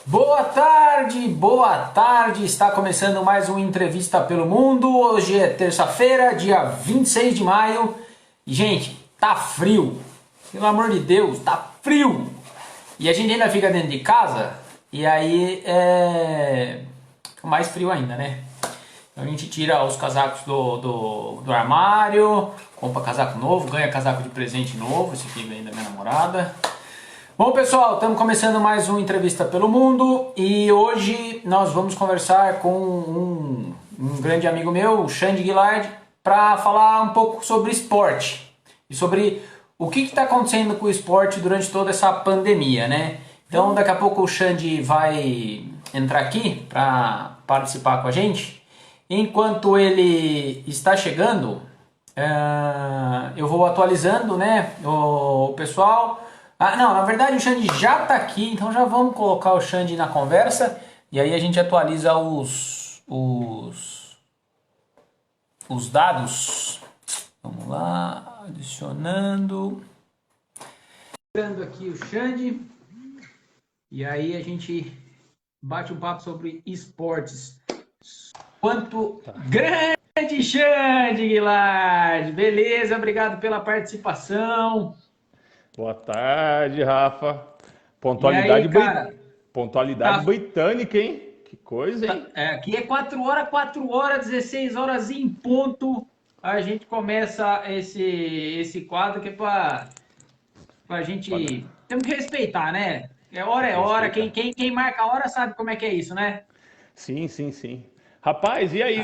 Boa tarde, boa tarde. Está começando mais uma entrevista pelo mundo. Hoje é terça-feira, dia 26 de maio. E, gente, tá frio. Pelo amor de Deus, tá frio. E a gente ainda fica dentro de casa. E aí fica mais frio ainda, né? Então a gente tira os casacos do armário, compra casaco novo, ganha casaco de presente novo. Esse aqui vem da minha namorada. Bom, pessoal, estamos começando mais uma entrevista pelo mundo e hoje nós vamos conversar com um grande amigo meu, o Xande Guilard, para falar um pouco sobre esporte e sobre o que está acontecendo com o esporte durante toda essa pandemia, né? Então, daqui a pouco o Xande vai entrar aqui para participar com a gente. Enquanto ele está chegando, eu vou atualizando, né, o pessoal. Ah, não, na verdade o Xande já está aqui, então já vamos colocar o Xande na conversa e aí a gente atualiza os dados. Vamos lá, adicionando. Adicionando aqui o Xande e aí a gente bate um papo sobre esportes. Quanto grande Xande Guilard! Beleza, obrigado pela participação. Boa tarde, Rafa. E Pontualidade, aí, cara, Pontualidade tá, britânica, hein? Que coisa, hein? aqui é 4 horas, 16 horas em ponto. A gente começa esse quadro que é pra Olha, gente. Temos que respeitar, né? tem É que hora. respeitar. Quem marca a hora sabe como é que é isso, né? Sim, sim, sim. Rapaz, e aí,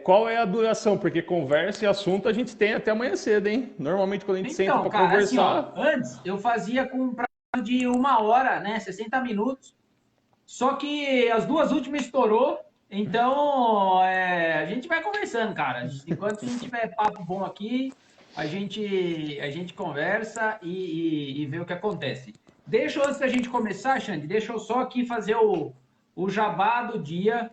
qual é a duração? Porque conversa e assunto a gente tem até amanhã cedo, hein? Normalmente quando a gente senta Então, para cara, assim, ó, conversar, antes eu fazia com um prazo de 1 hora, né? 60 minutos. Só que as duas últimas estourou, então a gente vai conversando, cara. Enquanto a gente tiver papo bom aqui, a gente conversa e vê o que acontece. Deixa eu, antes da gente começar, Xande, deixa eu só aqui fazer o jabá do dia.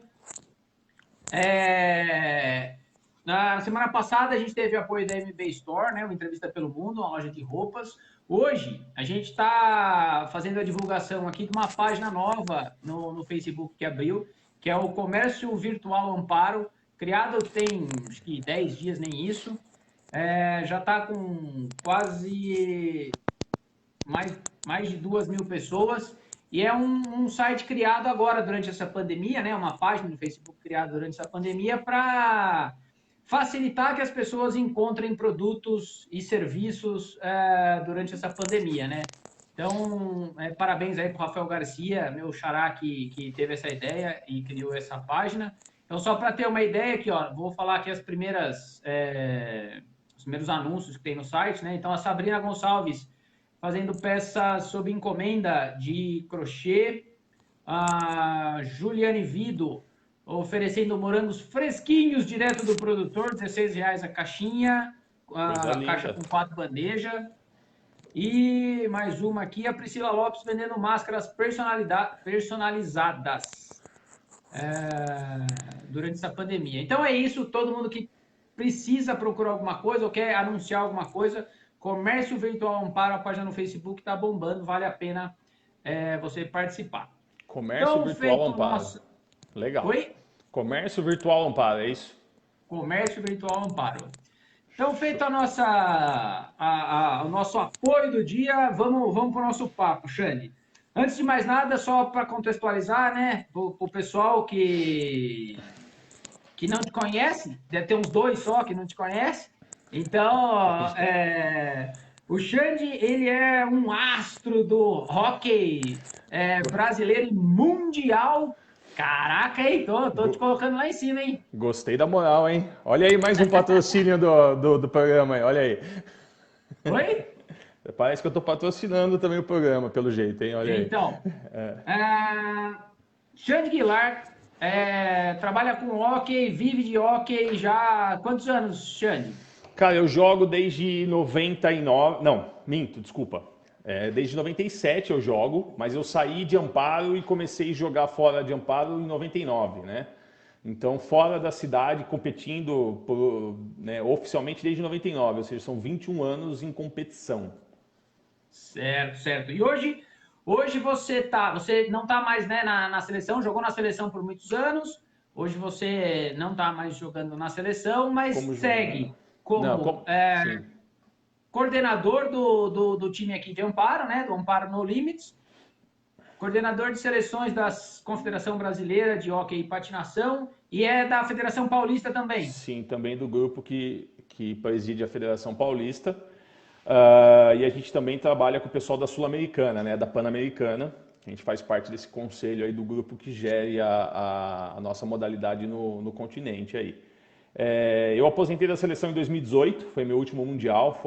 Na semana passada a gente teve apoio da MB Store, né? Uma entrevista pelo mundo, uma loja de roupas. Hoje a gente está fazendo a divulgação aqui de uma página nova no Facebook que abriu, que é o Comércio Virtual Amparo, criado tem acho que 10 dias, nem isso. Já está com quase mais de 2.000 pessoas. E é um site criado agora durante essa pandemia, né? Uma página no Facebook criada durante essa pandemia para facilitar que as pessoas encontrem produtos e serviços durante essa pandemia, né? Então, parabéns aí para o Rafael Garcia, meu xará que teve essa ideia e criou essa página. Então, só para ter uma ideia aqui, ó, vou falar aqui os primeiros anúncios que tem no site, né? Então, a Sabrina Gonçalves fazendo peças sob encomenda de crochê. A Juliane Vido oferecendo morangos fresquinhos direto do produtor, R$ 16 a caixinha, coisa a caixa linda. com 4 bandejas. E mais uma aqui, a Priscila Lopes vendendo máscaras personalizadas durante essa pandemia. Então é isso, todo mundo que precisa procurar alguma coisa ou quer anunciar alguma coisa, Comércio Virtual Amparo, a página no Facebook está bombando, vale a pena você participar. Comércio Então, virtual feito o amparo. nosso. Legal. Oi? Comércio virtual amparo, é isso? Comércio Virtual Amparo. Então, feito Show. o nosso apoio do dia, vamos para o nosso papo, Xande. Antes de mais nada, só para contextualizar, né, para o pessoal que não te conhece, deve ter uns dois só que não te conhece. Então, o Xande, ele é um astro do hockey brasileiro e mundial. Caraca, hein? Tô te Go- colocando lá em cima, hein? Gostei da moral, hein? Olha aí mais um patrocínio do programa aí, olha aí. Oi? Parece que eu tô patrocinando também o programa, pelo jeito, hein? Olha aí. Então, Xande Guilar trabalha com hockey, vive de hockey já há quantos anos, Xande? Cara, eu jogo desde 99. Não, minto, desculpa. Desde 97 eu jogo, mas eu saí de Amparo e comecei a jogar fora de Amparo em 99, né? Então, fora da cidade, competindo né, oficialmente desde 99, ou seja, são 21 anos em competição. Certo, certo. E hoje Hoje você não está mais, né, na seleção, jogou na seleção por muitos anos. Hoje você não está mais jogando na seleção, mas Como segue não, como como sim. coordenador do time aqui de Amparo, né, do Amparo No Limits, coordenador de seleções da Confederação Brasileira de Hóquei e Patinação e é da Federação Paulista também. Sim, também do grupo que preside a Federação Paulista. E a gente também trabalha com o pessoal da Sul-Americana, né, da Pan-Americana. A gente faz parte desse conselho aí do grupo que gere a nossa modalidade no continente aí. Eu aposentei da seleção em 2018, foi meu último mundial.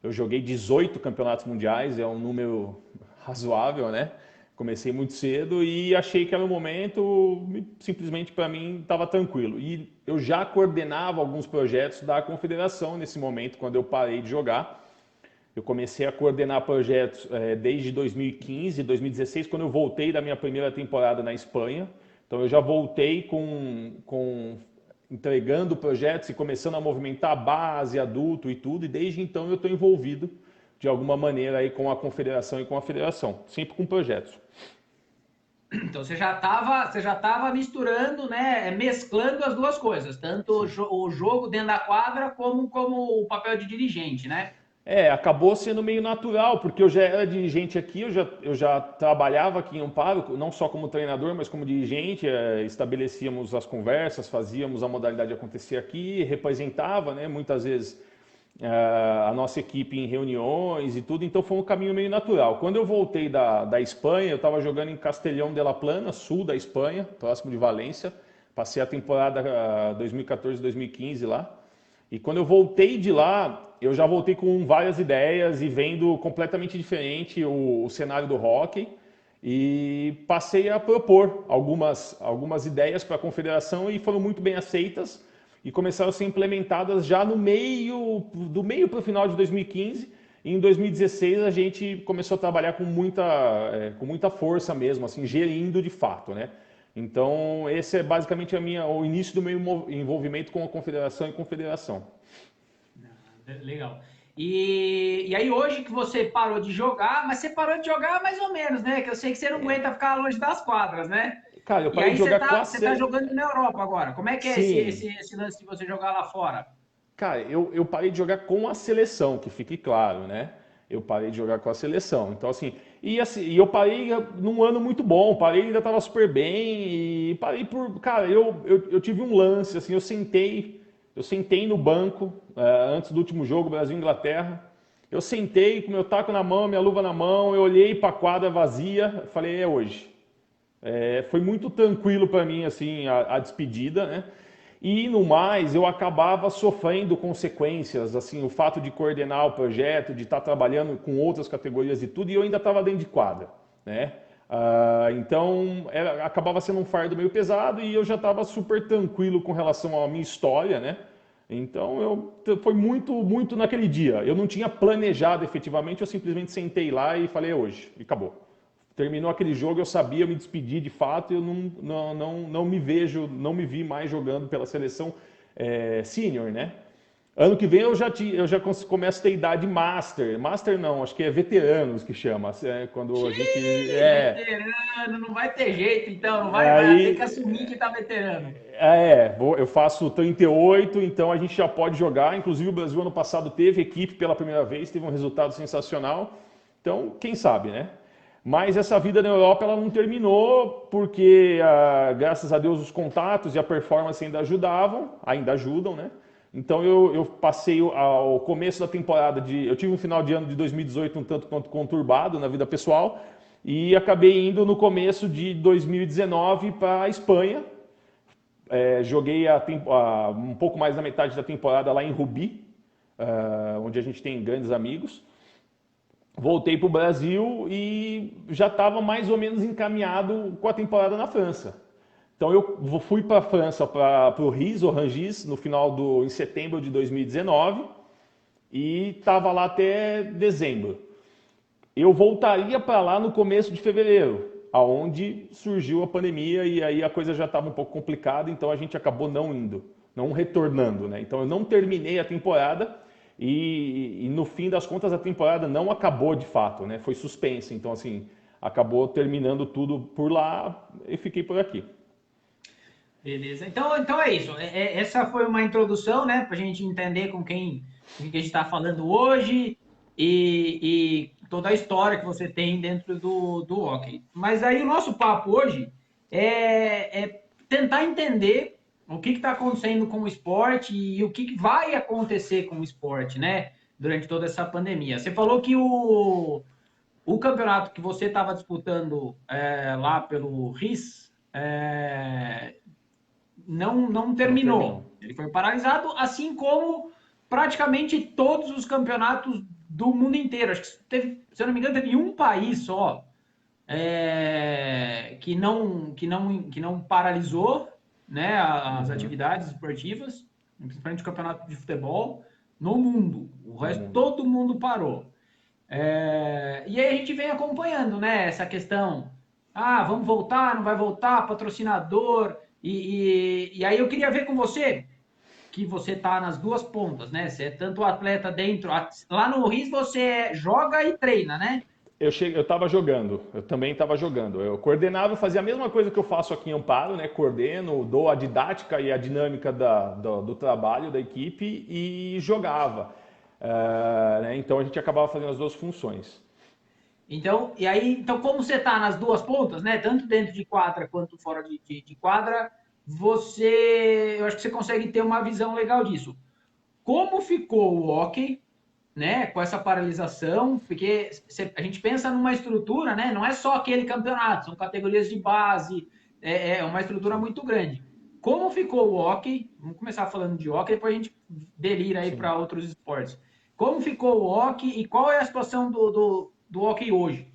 Eu joguei 18 campeonatos mundiais, é um número razoável, né? Comecei muito cedo e achei que era um momento, simplesmente para mim estava tranquilo. E eu já coordenava alguns projetos da confederação nesse momento, quando eu parei de jogar. Eu comecei a coordenar projetos desde 2015, 2016, quando eu voltei da minha primeira temporada na Espanha. Então eu já voltei entregando projetos e começando a movimentar a base, adulto e tudo. E desde então eu estou envolvido de alguma maneira aí com a confederação e com a federação, sempre com projetos. Então você já tava misturando, né, mesclando as duas coisas, tanto o jogo dentro da quadra como o papel de dirigente, né? Acabou sendo meio natural, porque eu já era dirigente aqui, eu já trabalhava aqui em Amparo, não só como treinador, mas como dirigente, estabelecíamos as conversas, fazíamos a modalidade acontecer aqui, representava, né, muitas vezes a nossa equipe em reuniões e tudo, então foi um caminho meio natural. Quando eu voltei da Espanha, eu estava jogando em Castellón de la Plana, sul da Espanha, próximo de Valência, passei a temporada 2014-2015 lá, e quando eu voltei de lá, eu já voltei com várias ideias e vendo completamente diferente o cenário do hockey e passei a propor algumas ideias para a confederação e foram muito bem aceitas e começaram a ser implementadas já do meio para o final de 2015. E em 2016 a gente começou a trabalhar com muita força mesmo, assim, gerindo de fato, né? Então, esse é basicamente o início do meu envolvimento com a confederação e confederação. Legal. E aí hoje que você parou de jogar, mas você parou de jogar mais ou menos, né? Que eu sei que você não aguenta ficar longe das quadras, né? Cara, eu E parei de aí jogar você tá jogando na Europa agora. Como é que é Sim. esse lance de você jogar lá fora? Cara, eu parei de jogar com a seleção, que fique claro, né? Eu parei de jogar com a seleção. Então, assim, eu parei num ano muito bom, parei ainda tava super bem e parei por. Cara, eu tive um lance, assim, eu sentei no banco antes do último jogo, Brasil-Inglaterra. Eu sentei com meu taco na mão, minha luva na mão, eu olhei para a quadra vazia, falei, é hoje. Foi muito tranquilo para mim assim a despedida, né? E no mais eu acabava sofrendo consequências, assim, o fato de coordenar o projeto, de estar trabalhando com outras categorias e tudo, e eu ainda estava dentro de quadra, né? Então acabava sendo um fardo meio pesado e eu já estava super tranquilo com relação à minha história, né? Então foi muito, muito naquele dia. Eu não tinha planejado efetivamente, eu simplesmente sentei lá e falei, é hoje, e acabou. Terminou aquele jogo, eu sabia, eu me despedi de fato, eu não me vejo, não me vi mais jogando pela seleção sênior, né? Ano que vem eu já começo a ter idade master. Master não, acho que é veteranos que chama. Quando a gente. Veterano, não vai ter jeito, então, não vai ter que Aí. assumir que tá veterano. Eu faço 38, então a gente já pode jogar. Inclusive o Brasil ano passado teve equipe pela primeira vez, teve um resultado sensacional. Então, quem sabe, né? Mas essa vida na Europa ela não terminou porque, graças a Deus, os contatos e a performance ainda ajudavam, ainda ajudam, né? Então eu passei ao começo da temporada eu tive um final de ano de 2018 um tanto quanto conturbado na vida pessoal e acabei indo no começo de 2019 para a Espanha. Joguei um pouco mais da metade da temporada lá em Rubi, onde a gente tem grandes amigos. Voltei para o Brasil e já estava mais ou menos encaminhado com a temporada na França. Então eu fui para a França, para o Riz, ou Rangis, em setembro de 2019 e estava lá até dezembro. Eu voltaria para lá no começo de fevereiro, aonde surgiu a pandemia e aí a coisa já estava um pouco complicada, então a gente acabou não indo, não retornando, né? Então eu não terminei a temporada e no fim das contas a temporada não acabou de fato, né? Foi suspensa, então assim, acabou terminando tudo por lá e fiquei por aqui. Beleza. Então é isso. Essa foi uma introdução, né, para a gente entender com quem a gente está falando hoje e toda a história que você tem dentro do hockey. Mas aí o nosso papo hoje é tentar entender o que está acontecendo com o esporte e o que vai acontecer com o esporte, né, durante toda essa pandemia. Você falou que o campeonato que você estava disputando lá pelo RIS não Não terminou. terminou. Ele foi paralisado, assim como praticamente todos os campeonatos do mundo inteiro. Acho que teve, se eu não me engano, teve um país só que não paralisou, né, as Uhum. atividades esportivas, principalmente o campeonato de futebol, no mundo. O No resto, mundo. todo mundo parou. E aí a gente vem acompanhando, né, essa questão. Ah, vamos voltar, não vai voltar, patrocinador. E aí eu queria ver com você, que você tá nas duas pontas, né? Você é tanto atleta dentro. Lá no RIS você joga e treina, né? Eu estava jogando, eu também estava jogando. Eu coordenava, fazia a mesma coisa que eu faço aqui em Amparo, né? Coordeno, dou a didática e a dinâmica do trabalho da equipe e jogava. Né? Então a gente acabava fazendo as duas funções. Então como você tá nas duas pontas, né? Tanto dentro de quadra quanto fora de quadra, eu acho que você consegue ter uma visão legal disso. Como ficou o hockey, né, com essa paralisação, porque a gente pensa numa estrutura, né, não é só aquele campeonato, são categorias de base, é uma estrutura Sim. muito grande. Como ficou o hockey? Vamos começar falando de hockey, depois a gente delira aí Sim. para outros esportes. Como ficou o hockey e qual é a situação do hockey hoje?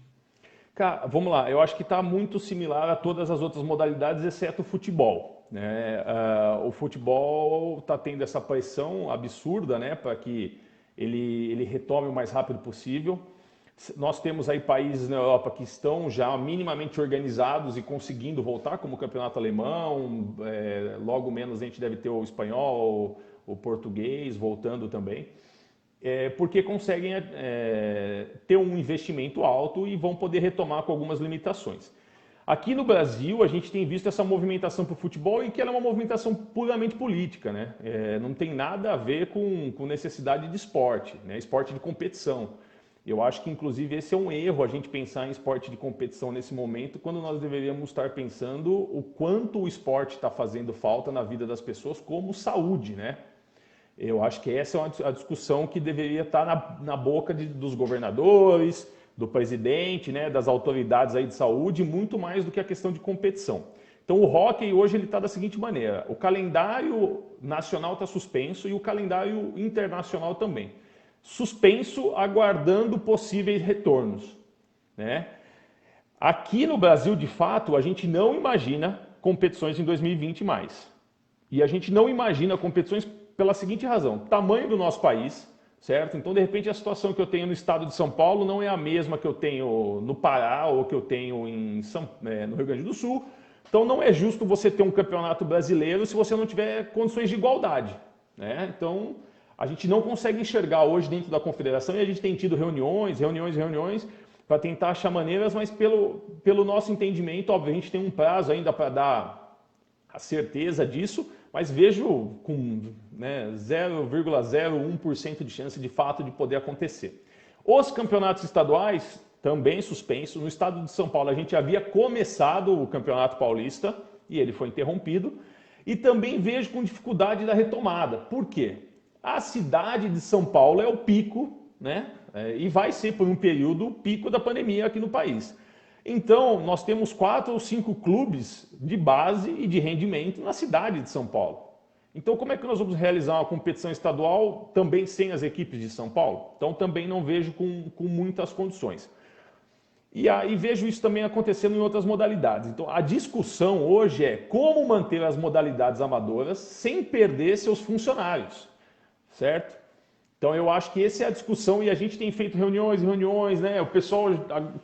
Cara, vamos lá, eu acho que está muito similar a todas as outras modalidades, exceto o futebol. Né? O futebol está tendo essa pressão absurda, né, para que ele retome o mais rápido possível. Nós temos aí países na Europa que estão já minimamente organizados e conseguindo voltar, como o campeonato alemão, logo menos a gente deve ter o espanhol, o português voltando também. Porque conseguem ter um investimento alto e vão poder retomar com algumas limitações. Aqui no Brasil, a gente tem visto essa movimentação para o futebol e que ela é uma movimentação puramente política, né? Não tem nada a ver com necessidade de esporte, né? Esporte de competição. Eu acho que, inclusive, esse é um erro, a gente pensar em esporte de competição nesse momento, quando nós deveríamos estar pensando o quanto o esporte está fazendo falta na vida das pessoas como saúde, né? Eu acho que essa é a discussão que deveria estar na boca dos governadores, do presidente, né, das autoridades aí de saúde, muito mais do que a questão de competição. Então o hóquei hoje ele está da seguinte maneira: o calendário nacional está suspenso e o calendário internacional também. Suspenso, aguardando possíveis retornos. Né? Aqui no Brasil, de fato, a gente não imagina competições em 2020 mais. E a gente não imagina competições pela seguinte razão: tamanho do nosso país, certo? Então, de repente, a situação que eu tenho no estado de São Paulo não é a mesma que eu tenho no Pará ou que eu tenho no Rio Grande do Sul. Então, não é justo você ter um campeonato brasileiro se você não tiver condições de igualdade. Né? Então, a gente não consegue enxergar hoje dentro da confederação e a gente tem tido reuniões para tentar achar maneiras, mas pelo nosso entendimento, óbvio, a gente tem um prazo ainda para dar a certeza disso, mas vejo com 0,01% de chance de fato de poder acontecer. Os campeonatos estaduais também suspensos. No estado de São Paulo a gente havia começado o Campeonato Paulista e ele foi interrompido. E também vejo com dificuldade da retomada. Por quê? A cidade de São Paulo é o pico, né? E vai ser por um período o pico da pandemia aqui no país. Então, nós temos 4 ou 5 clubes de base e de rendimento na cidade de São Paulo. Então, como é que nós vamos realizar uma competição estadual também sem as equipes de São Paulo? Então, também não vejo com muitas condições. E aí vejo isso também acontecendo em outras modalidades. Então, a discussão hoje é como manter as modalidades amadoras sem perder seus funcionários, certo? Então eu acho que essa é a discussão e a gente tem feito reuniões, né? O pessoal,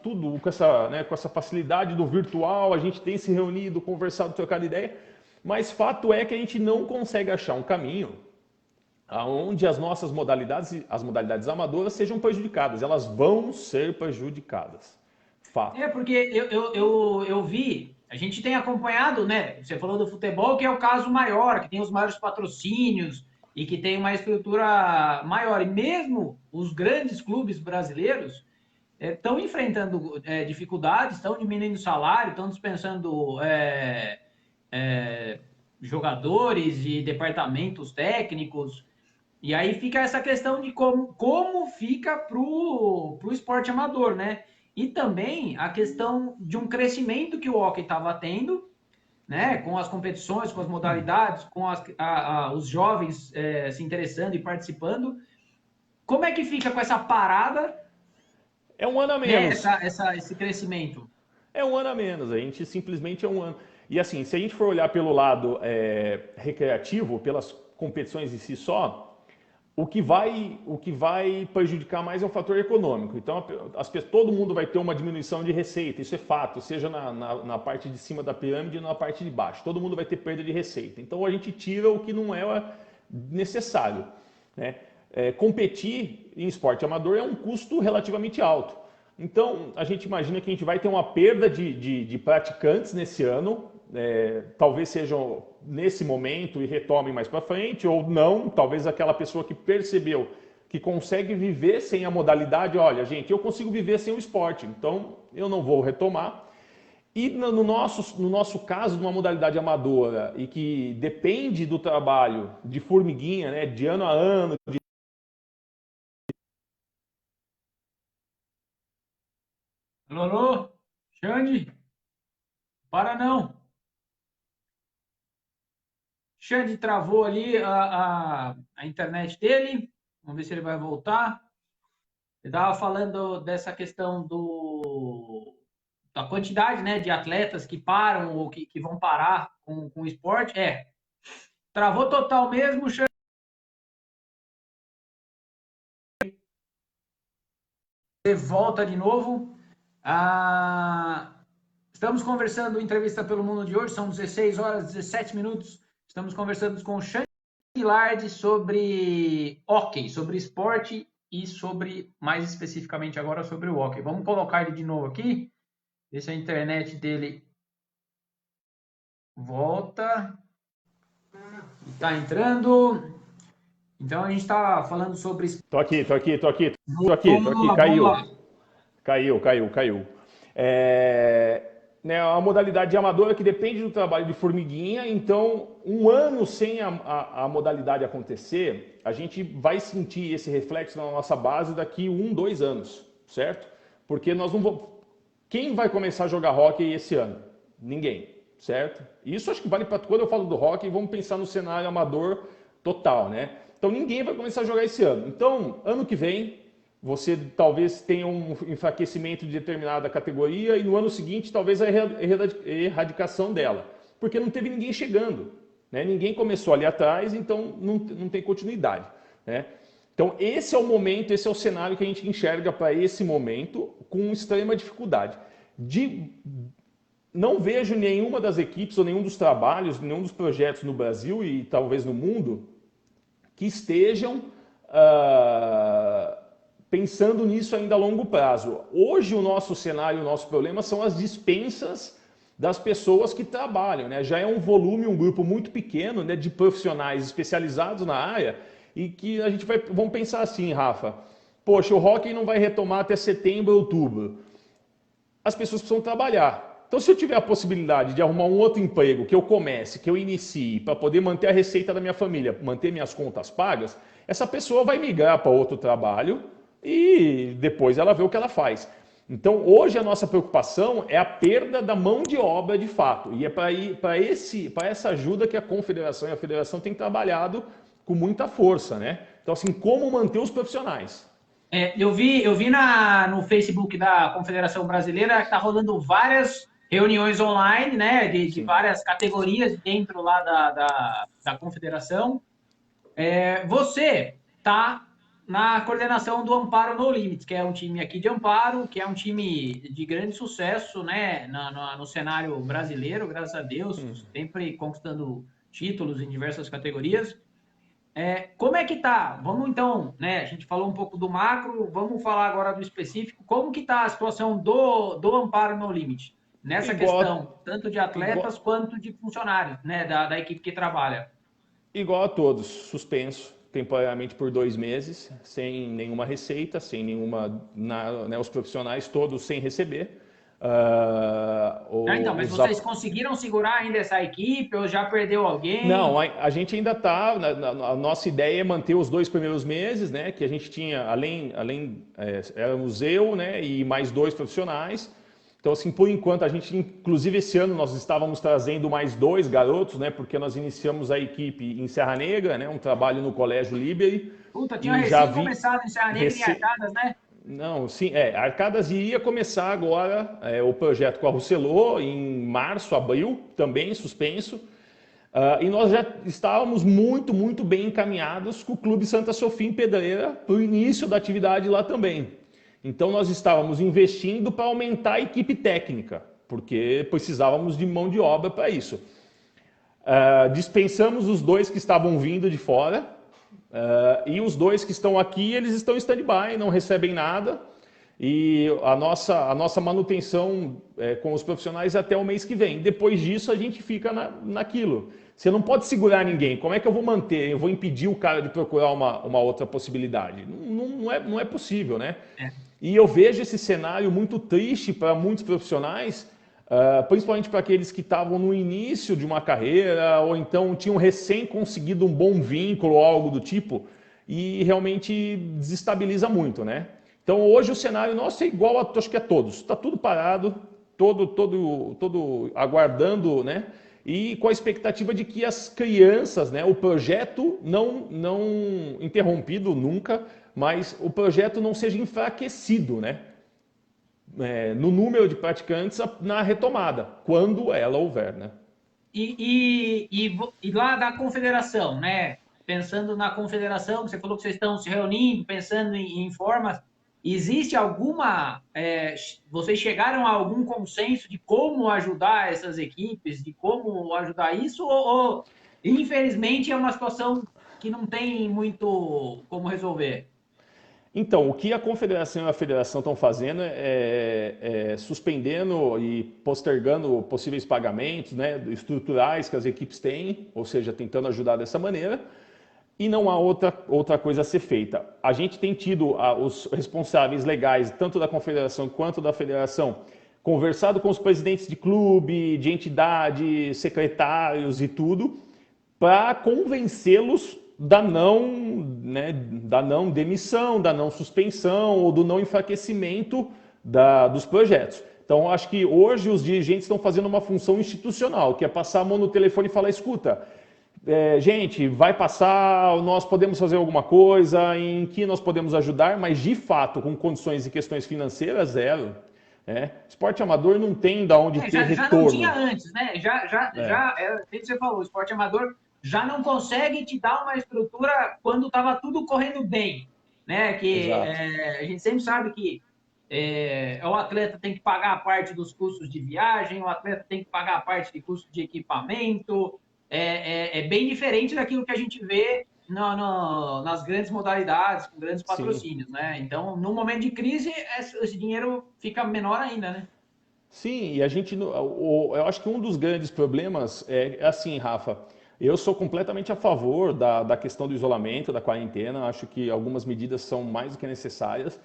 tudo com essa facilidade do virtual, a gente tem se reunido, conversado, trocado ideia, mas fato é que a gente não consegue achar um caminho onde as nossas modalidades, as modalidades amadoras, sejam prejudicadas. Elas vão ser prejudicadas. Fato. Porque eu vi, a gente tem acompanhado, né? Você falou do futebol, que é o caso maior, que tem os maiores patrocínios e que tem uma estrutura maior. E mesmo os grandes clubes brasileiros estão enfrentando dificuldades, estão diminuindo o salário, estão dispensando jogadores e departamentos técnicos. E aí fica essa questão de como fica para o esporte amador, né? E também a questão de um crescimento que o hockey estava tendo, né? Com as competições, com as modalidades, com os jovens se interessando e participando. Como é que fica com essa parada? É um ano a Né? menos. Esse crescimento. É um ano a menos. A gente simplesmente é um ano. E assim, se a gente for olhar pelo lado recreativo, pelas competições em si só, o que vai prejudicar mais é o fator econômico. Então, todo mundo vai ter uma diminuição de receita, isso é fato, seja na parte de cima da pirâmide ou na parte de baixo. Todo mundo vai ter perda de receita. Então, a gente tira o que não é necessário. Né? Competir em esporte amador é um custo relativamente alto. Então, a gente imagina que a gente vai ter uma perda de praticantes nesse ano, talvez sejam nesse momento e retomem mais para frente, ou não, talvez aquela pessoa que percebeu que consegue viver sem a modalidade, olha, gente, eu consigo viver sem o esporte, então eu não vou retomar. E no nosso caso, numa modalidade amadora e que depende do trabalho de formiguinha, né, de ano a ano, Alô, alô? Xande? Para não. Xande travou ali a internet dele. Vamos ver se ele vai voltar. Ele estava falando dessa questão da quantidade, né, de atletas que param ou que vão parar com o esporte. Travou total mesmo, Xande. Você volta de novo. Estamos conversando, entrevista pelo mundo de hoje, são 16 horas 17 minutos. Estamos conversando com o Xande Gilardi sobre hockey, sobre esporte e sobre, mais especificamente agora, sobre o hockey. Vamos colocar ele de novo aqui, ver se a internet dele volta. Está entrando. Então a gente está falando sobre... tô aqui, Boa, caiu. boa. Caiu. Né, a modalidade amadora que depende do trabalho de formiguinha, então um ano sem a modalidade acontecer, a gente vai sentir esse reflexo na nossa base daqui 2 anos, certo? Porque nós não vamos... Quem vai começar a jogar hockey esse ano? Ninguém, certo? Isso acho que vale para quando eu falo do hockey, vamos pensar no cenário amador total, né? Então ninguém vai começar a jogar esse ano. Então, ano que vem, você talvez tenha um enfraquecimento de determinada categoria e no ano seguinte talvez a erradicação dela, porque não teve ninguém chegando, né? Ninguém começou ali atrás, então não tem continuidade, né? Então esse é o momento, esse é o cenário que a gente enxerga para esse momento com extrema dificuldade. Não vejo nenhuma das equipes ou nenhum dos trabalhos, nenhum dos projetos no Brasil e talvez no mundo que estejam pensando nisso ainda a longo prazo. Hoje o nosso cenário, o nosso problema são as dispensas das pessoas que trabalham, né? Já é um volume, um grupo muito pequeno, né, de profissionais especializados na área e que a gente vamos pensar assim, Rafa, poxa, o hockey não vai retomar até setembro, outubro. As pessoas precisam trabalhar. Então, se eu tiver a possibilidade de arrumar um outro emprego, que eu comece, que eu inicie, para poder manter a receita da minha família, manter minhas contas pagas, essa pessoa vai migrar para outro trabalho e depois ela vê o que ela faz. Então, hoje a nossa preocupação é a perda da mão de obra de fato. E é para essa ajuda que a Confederação e a Federação têm trabalhado com muita força, né? Então, assim, como manter os profissionais? Eu vi no Facebook da Confederação Brasileira que está rolando várias reuniões online, né, de várias categorias dentro lá da Confederação. Você está na coordenação do Amparo No Limits, que é um time aqui de Amparo, que é um time de grande sucesso, né, no cenário brasileiro, graças a Deus, sempre conquistando títulos em diversas categorias. Como é que tá? Vamos então, né? A gente falou um pouco do macro, vamos falar agora do específico. Como que tá a situação do Amparo No Limite nessa questão, Igual, tanto de igual, atletas quanto de funcionários, né? Da equipe que trabalha. igual a todos, suspenso temporariamente por 2 meses, sem nenhuma receita, sem nenhuma, né, os profissionais todos sem receber. Ah, então, mas Os, vocês conseguiram segurar ainda essa equipe ou já perdeu Não, alguém? a gente ainda está. A nossa ideia é manter os 2 primeiros meses, né? Que a gente tinha, éramos eu, né? E mais 2 profissionais. Então, assim, por enquanto, a gente, inclusive esse ano, nós estávamos trazendo mais 2 garotos, né? Porque nós iniciamos a equipe em Serra Negra, né? Um trabalho no Colégio Liberi. Puta, tinha E já recém vi. começado em Serra Negra e em Rece... Arcadas, né? Não, sim, Arcadas iria começar agora o projeto com a Rousselot em março, abril, também suspenso. E nós já estávamos muito, muito bem encaminhados com o Clube Santa Sofia em Pedreira para o início da atividade lá também. Então nós estávamos investindo para aumentar a equipe técnica, porque precisávamos de mão de obra para isso. Dispensamos os 2 que estavam vindo de fora, e os 2 que estão aqui, eles estão em stand-by, não recebem nada. E a nossa manutenção com os profissionais é até o mês que vem. Depois disso, a gente fica naquilo. Você não pode segurar ninguém. Como é que eu vou manter? Eu vou impedir o cara de procurar uma outra possibilidade? Não é possível, né? É. E eu vejo esse cenário muito triste para muitos profissionais, principalmente para aqueles que estavam no início de uma carreira ou então tinham recém conseguido um bom vínculo ou algo do tipo, e realmente desestabiliza muito, né? Então hoje o cenário nosso é igual a, acho que a todos. Está tudo parado, todo aguardando, né? E com a expectativa de que as crianças, né, o projeto não interrompido nunca, mas o projeto não seja enfraquecido, né? No número de praticantes na retomada, quando ela houver, né? E lá da confederação, né? Pensando na confederação, que você falou que vocês estão se reunindo, pensando em formas, existe alguma. Vocês chegaram a algum consenso de como ajudar essas equipes, de como ajudar isso? Ou infelizmente é uma situação que não tem muito como resolver? Então, o que a confederação e a federação estão fazendo é suspendendo e postergando possíveis pagamentos, né, estruturais que as equipes têm, ou seja, tentando ajudar dessa maneira, e não há outra coisa a ser feita. A gente tem tido os responsáveis legais, tanto da confederação quanto da federação, conversado com os presidentes de clube, de entidade, secretários e tudo, para convencê-los da não demissão, da não suspensão ou do não enfraquecimento dos projetos. Então, acho que hoje os dirigentes estão fazendo uma função institucional, que é passar a mão no telefone e falar: escuta, gente, vai passar, nós podemos fazer alguma coisa, em que nós podemos ajudar, mas de fato, com condições e questões financeiras, zero. Esporte amador não tem da onde ter Já não tinha retorno. antes, né? Já o que você falou, o esporte amador já não consegue te dar uma estrutura quando estava tudo correndo bem, né? Que Exato. a gente sempre sabe que o atleta tem que pagar a parte dos custos de viagem, o atleta tem que pagar a parte de custo de equipamento, é bem diferente daquilo que a gente vê nas grandes modalidades, com grandes Sim. patrocínios, né? Então, no momento de crise, esse dinheiro fica menor ainda, né? Sim, e a gente, eu acho que um dos grandes problemas é assim, Rafa, eu sou completamente a favor da questão do isolamento, da quarentena, acho que algumas medidas são mais do que necessárias,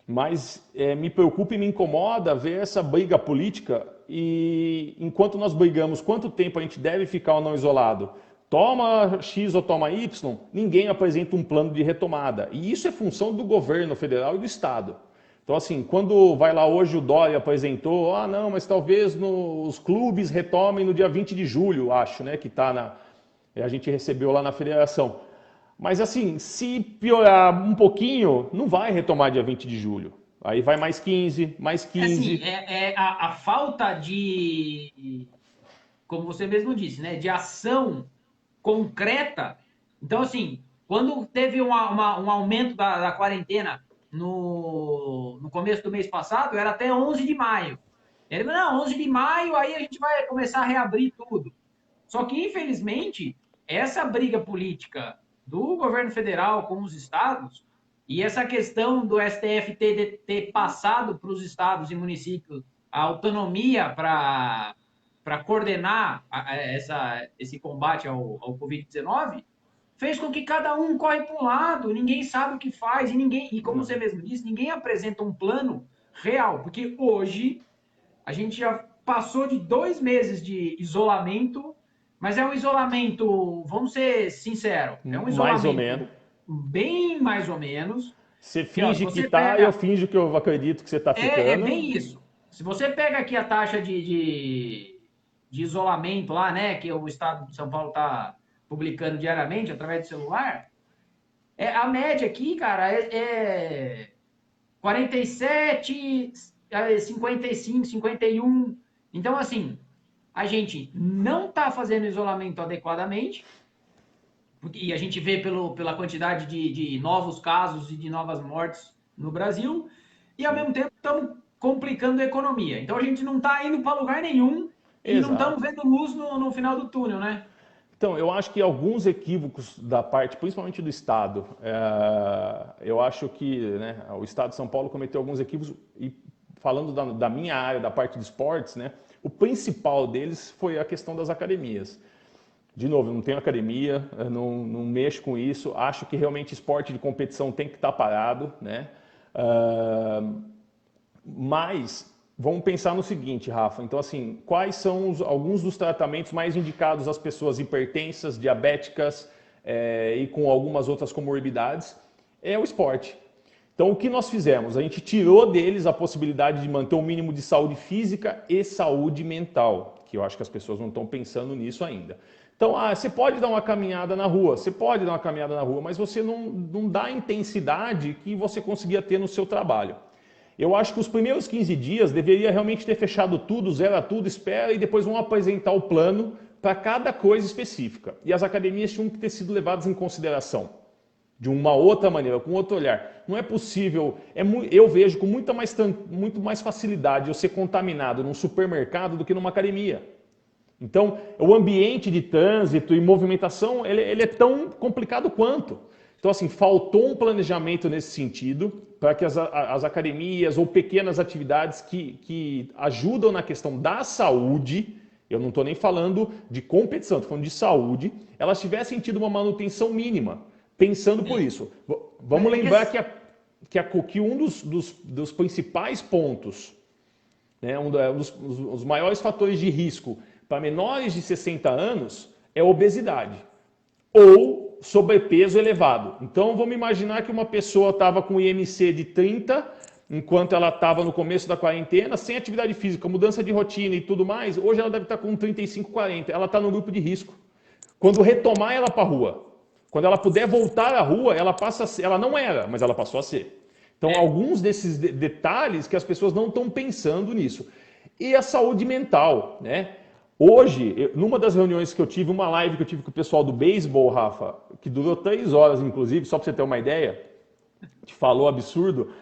mas me preocupa e me incomoda ver essa briga política e enquanto nós brigamos quanto tempo a gente deve ficar ou não isolado, toma X ou toma Y, ninguém apresenta um plano de retomada. E isso é função do governo federal e do Estado. Então, assim, quando vai lá hoje o Dória apresentou, não, mas talvez os clubes retomem no dia 20 de julho, acho, né, que a gente recebeu lá na federação. Mas, assim, se piorar um pouquinho, não vai retomar dia 20 de julho. Aí vai mais 15, mais Assim, 15. a falta de, como você mesmo disse, né, de ação concreta. Então, assim, quando teve um aumento da quarentena no começo do mês passado, era até 11 de maio. Ele falou: não, 11 de maio, aí a gente vai começar a reabrir tudo. Só que, infelizmente, essa briga política do governo federal com os estados, e essa questão do STF ter passado para os estados e municípios a autonomia para coordenar esse combate ao Covid-19, fez com que cada um corre para um lado, ninguém sabe o que faz, e como você mesmo disse, ninguém apresenta um plano real, porque hoje a gente já passou de 2 meses de isolamento, mas é um isolamento, vamos ser sinceros, é um Mais ou menos. isolamento bem mais ou menos. Você Que, ó, se finge que você tá e eu pega. finjo que eu acredito que você tá É ficando. bem isso. Se você pega aqui a taxa de isolamento lá, né, que o estado de São Paulo está publicando diariamente através do celular, a média aqui, cara, é 47, 55, 51. Então, assim, a gente não está fazendo isolamento adequadamente, e a gente vê pela quantidade de novos casos e de novas mortes no Brasil, e ao Sim. mesmo tempo estamos complicando a economia. Então a gente não está indo para lugar nenhum e não estamos Exato. vendo luz no final do túnel, né? Então, eu acho que alguns equívocos da parte, principalmente do Estado, eu acho que, né, o Estado de São Paulo cometeu alguns equívocos, e falando da minha área, da parte de esportes, né, o principal deles foi a questão das academias. De novo, eu não tenho academia, eu não mexo com isso, acho que realmente esporte de competição tem que estar parado, né? Mas vamos pensar no seguinte, Rafa. Então, assim, quais são alguns dos tratamentos mais indicados às pessoas hipertensas, diabéticas e com algumas outras comorbidades? É o esporte. Então, o que nós fizemos? A gente tirou deles a possibilidade de manter um mínimo de saúde física e saúde mental, que eu acho que as pessoas não estão pensando nisso ainda. Então, você pode dar uma caminhada na rua, você pode dar uma caminhada na rua, mas você não dá a intensidade que você conseguia ter no seu trabalho. Eu acho que os primeiros 15 dias deveria realmente ter fechado tudo, zera tudo, espera e depois vão apresentar o plano para cada coisa específica. E as academias tinham que ter sido levadas em consideração de uma outra maneira, com outro olhar. Não é possível, eu vejo com muito mais facilidade eu ser contaminado num supermercado do que numa academia. Então, o ambiente de trânsito e movimentação, ele é tão complicado quanto. Então, assim, faltou um planejamento nesse sentido para que as academias ou pequenas atividades que ajudam na questão da saúde, eu não estou nem falando de competição, estou falando de saúde, elas tivessem tido uma manutenção mínima, pensando por isso. Vamos lembrar que um dos principais pontos, né, dos maiores fatores de risco para menores de 60 anos é a obesidade ou sobrepeso elevado. Então vamos imaginar que uma pessoa estava com IMC de 30, enquanto ela estava no começo da quarentena, sem atividade física, mudança de rotina e tudo mais, hoje ela deve estar com 35, 40, ela está no grupo de risco. Quando retomar ela para a rua, quando ela puder voltar à rua, ela passa a ser, ela não era, mas ela passou a ser. Então, alguns desses detalhes que as pessoas não estão pensando nisso. E a saúde mental, né? Hoje, numa das reuniões que eu tive, uma live que eu tive com o pessoal do beisebol, Rafa, que durou 3 horas, inclusive, só para você ter uma ideia, te falou absurdo,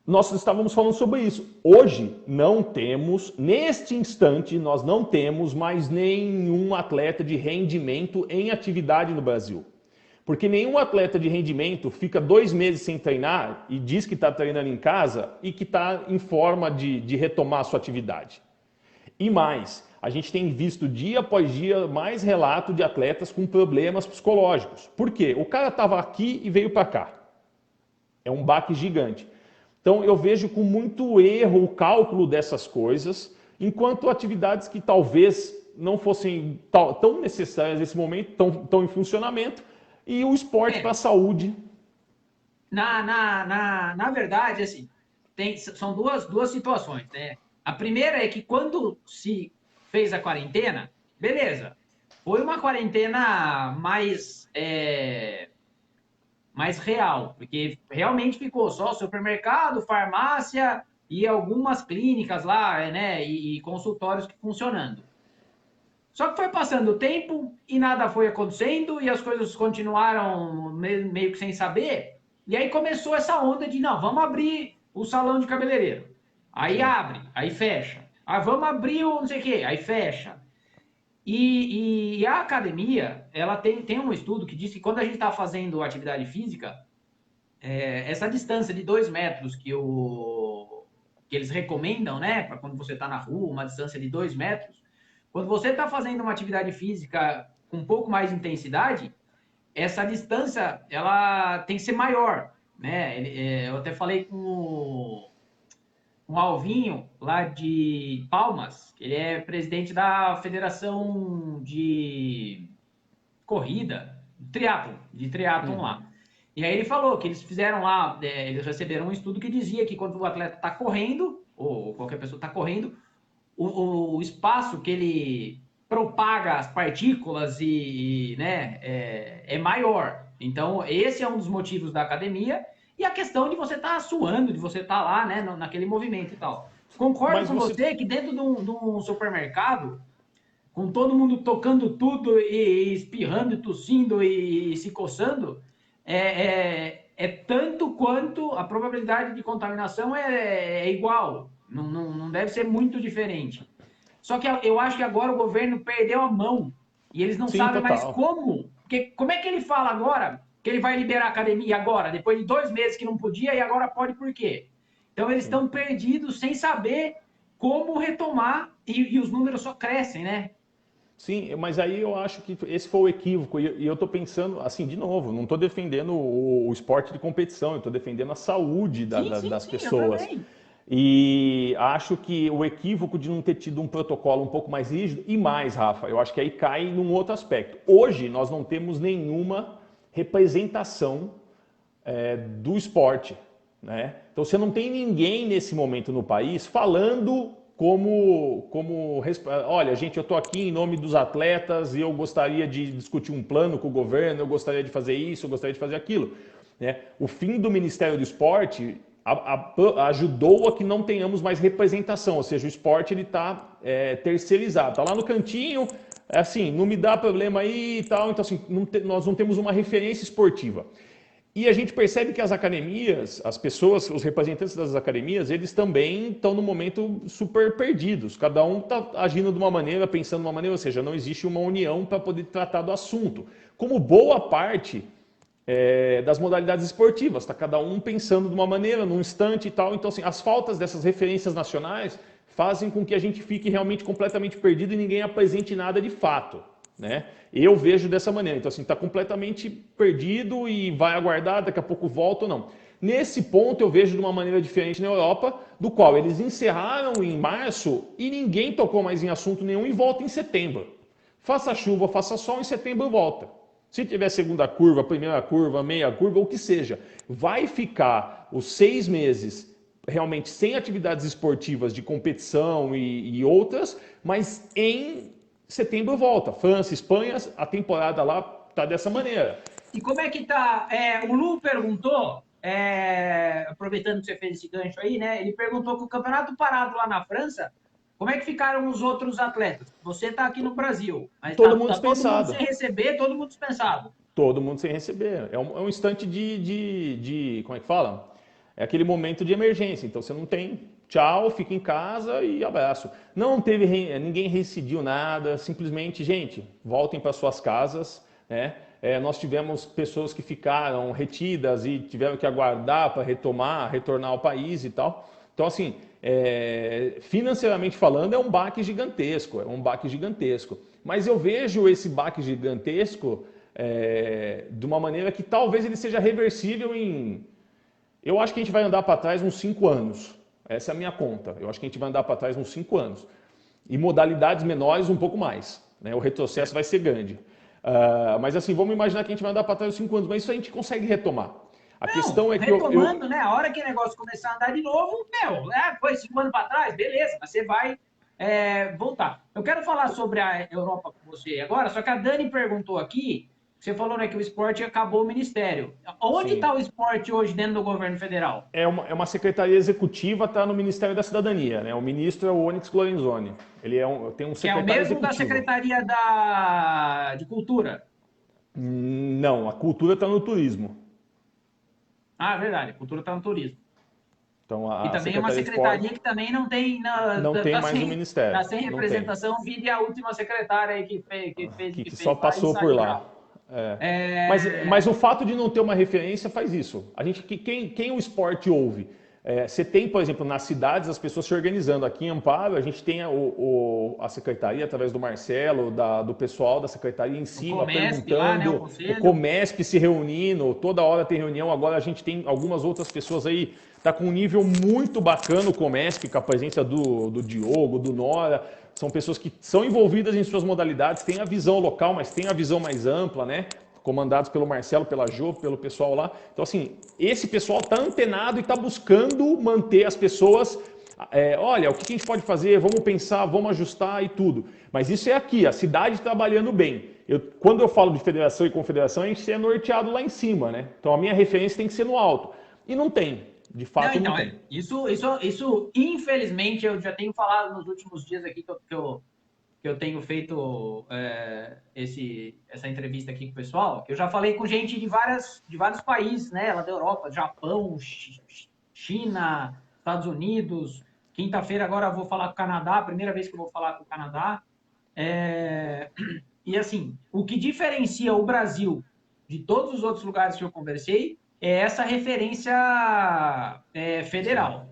nós estávamos falando sobre isso. Hoje, não temos, neste instante, nós não temos mais nenhum atleta de rendimento em atividade no Brasil. Porque nenhum atleta de rendimento fica 2 meses sem treinar e diz que está treinando em casa e que está em forma de retomar a sua atividade. E mais, a gente tem visto dia após dia mais relato de atletas com problemas psicológicos. Por quê? O cara estava aqui e veio para cá. É um baque gigante. Então eu vejo com muito erro o cálculo dessas coisas, enquanto atividades que talvez não fossem tão necessárias nesse momento estão em funcionamento, e o esporte para a saúde. Na verdade, assim, são duas situações, né? A primeira é que quando se fez a quarentena, beleza, foi uma quarentena mais real, porque realmente ficou só supermercado, farmácia e algumas clínicas lá, né, e consultórios funcionando. Só que foi passando o tempo e nada foi acontecendo e as coisas continuaram meio que sem saber. E aí começou essa onda de, não, vamos abrir o salão de cabeleireiro. Aí Sim. abre, aí fecha. Ah, vamos abrir o não sei o quê, aí fecha. E a academia, ela tem um estudo que diz que quando a gente está fazendo atividade física, essa distância de 2 metros que eles recomendam, né, para quando você está na rua, uma distância de 2 metros, quando você está fazendo uma atividade física com um pouco mais de intensidade, essa distância ela tem que ser maior, né? Eu até falei com um Alvinho, lá de Palmas, ele é presidente da Federação de Corrida, de triatlon Uhum. lá. E aí ele falou que eles fizeram lá, eles receberam um estudo que dizia que quando o atleta está correndo, ou qualquer pessoa está correndo, o espaço que ele propaga as partículas né, é maior. Então, esse é um dos motivos da academia e a questão de você estar suando, de você estar lá, né, naquele movimento e tal. Concordo Mas com você. você que dentro de um supermercado, com todo mundo tocando tudo e espirrando, tossindo e se coçando, é tanto quanto a probabilidade de contaminação é igual. Não deve ser muito diferente. Só que eu acho que agora o governo perdeu a mão e eles não Sim, sabem mais total. como. Porque como é que ele fala agora que ele vai liberar a academia agora, depois de 2 meses que não podia e agora pode por quê? Então eles Sim. estão perdidos sem saber como retomar e os números só crescem, né? Sim, mas aí eu acho que esse foi o equívoco. E eu estou pensando, assim, de novo, não estou defendendo o esporte de competição, eu estou defendendo a saúde Sim, sim, das sim, eu pessoas. também. E acho que o equívoco de não ter tido um protocolo um pouco mais rígido, e mais, Rafa, eu acho que aí cai num outro aspecto. Hoje nós não temos nenhuma representação do esporte, né? Então você não tem ninguém nesse momento no país falando olha, gente, eu estou aqui em nome dos atletas e eu gostaria de discutir um plano com o governo, eu gostaria de fazer isso, eu gostaria de fazer aquilo, né? O fim do Ministério do Esporte ajudou a que não tenhamos mais representação, ou seja, o esporte ele está terceirizado, está lá no cantinho, assim, não me dá problema aí e tal, então assim, nós não temos uma referência esportiva. E a gente percebe que as academias, as pessoas, os representantes das academias, eles também estão no momento super perdidos. Cada um está agindo de uma maneira, pensando de uma maneira, ou seja, não existe uma união para poder tratar do assunto. Como boa parte das modalidades esportivas, está cada um pensando de uma maneira, num instante e tal. Então, assim, as faltas dessas referências nacionais fazem com que a gente fique realmente completamente perdido e ninguém apresente nada de fato, né? Eu vejo dessa maneira. Então, assim, está completamente perdido e vai aguardar, daqui a pouco volta ou não. Nesse ponto, eu vejo de uma maneira diferente na Europa, do qual eles encerraram em março e ninguém tocou mais em assunto nenhum e volta em setembro. Faça chuva, faça sol, em setembro volta. Se tiver segunda curva, primeira curva, meia curva, o que seja, vai ficar os 6 meses realmente sem atividades esportivas de competição e outras, mas em setembro volta. França, Espanha, a temporada lá tá dessa maneira. E como é que tá? O Lu perguntou, aproveitando que você fez esse gancho aí, né? Ele perguntou que o campeonato parado lá na França, como é que ficaram os outros atletas? Você está aqui no Brasil, mas Todo mundo tá todo mundo dispensado. sem receber, todo mundo dispensado. Todo mundo sem receber. É um instante como é que fala? É aquele momento de emergência. Então você não tem tchau, fica em casa e abraço. Não teve, ninguém reincidiu nada, simplesmente, gente, voltem para suas casas, né? Nós tivemos pessoas que ficaram retidas e tiveram que aguardar para retornar ao país e tal. Então, assim, financeiramente falando, é um baque gigantesco, Mas eu vejo esse baque gigantesco de uma maneira que talvez ele seja reversível em. Eu acho que a gente vai andar para trás uns 5 anos. Essa é a minha conta. Eu acho que a gente vai andar para trás uns 5 anos. E modalidades menores um pouco mais. Né? O retrocesso vai ser grande. Mas assim, vamos imaginar que a gente vai andar para trás uns 5 anos, mas isso a gente consegue retomar. A Não, questão é que retomando, né? A hora que o negócio começar a andar de novo, foi 5 anos para trás, beleza, mas você vai voltar. Eu quero falar sobre a Europa com você agora, só que a Dani perguntou aqui, você falou, né, que o esporte acabou o ministério. Onde sim, está o esporte hoje dentro do governo federal? é uma secretaria executiva, está no Ministério da Cidadania. Né? O ministro é o Onyx Lorenzoni. Ele tem um Que é o secretário mesmo da executivo. Secretaria de Cultura. Não, a cultura está no turismo. Ah, verdade, cultura está no turismo. Então, E a também é uma Secretaria de Esporte secretaria que também não tem, não tem tá mais o sem, Ministério, tá sem não tem, representação, vide a última secretária aí que fez o que que só fez lá e passou por saiu já. lá. É. Mas É, o fato de não ter uma referência faz isso. A gente, quem o esporte ouve? Você tem, por exemplo, nas cidades as pessoas se organizando. Aqui em Amparo, a gente tem a secretaria, através do Marcelo, do pessoal da secretaria em o cima, Comesp lá, né, o perguntando, o conselho. Comesp se reunindo, toda hora tem reunião. Agora a gente tem algumas outras pessoas aí, está com um nível muito bacana o Comesp, com a presença do Diogo, do Nora. São pessoas que são envolvidas em suas modalidades, têm a visão local, mas têm a visão mais ampla, né? Comandados pelo Marcelo, pela Jo, pelo pessoal lá. Então, assim, esse pessoal está antenado e está buscando manter as pessoas. Olha, o que a gente pode fazer? Vamos pensar, vamos ajustar e tudo. Mas isso é aqui, a cidade trabalhando bem. Quando eu falo de federação e confederação, a gente é norteado lá em cima, né? Então a minha referência tem que ser no alto. E não tem, de Não, fato não então, tem. isso, infelizmente, eu já tenho falado nos últimos dias aqui que eu tenho feito essa entrevista aqui com o pessoal, que eu já falei com gente de vários países, né? Lá da Europa, Japão, China, Estados Unidos. Quinta-feira agora eu vou falar com o Canadá, primeira vez que eu vou falar com o Canadá. É, e assim, o que diferencia o Brasil de todos os outros lugares que eu conversei é essa referência Sim, federal. sim.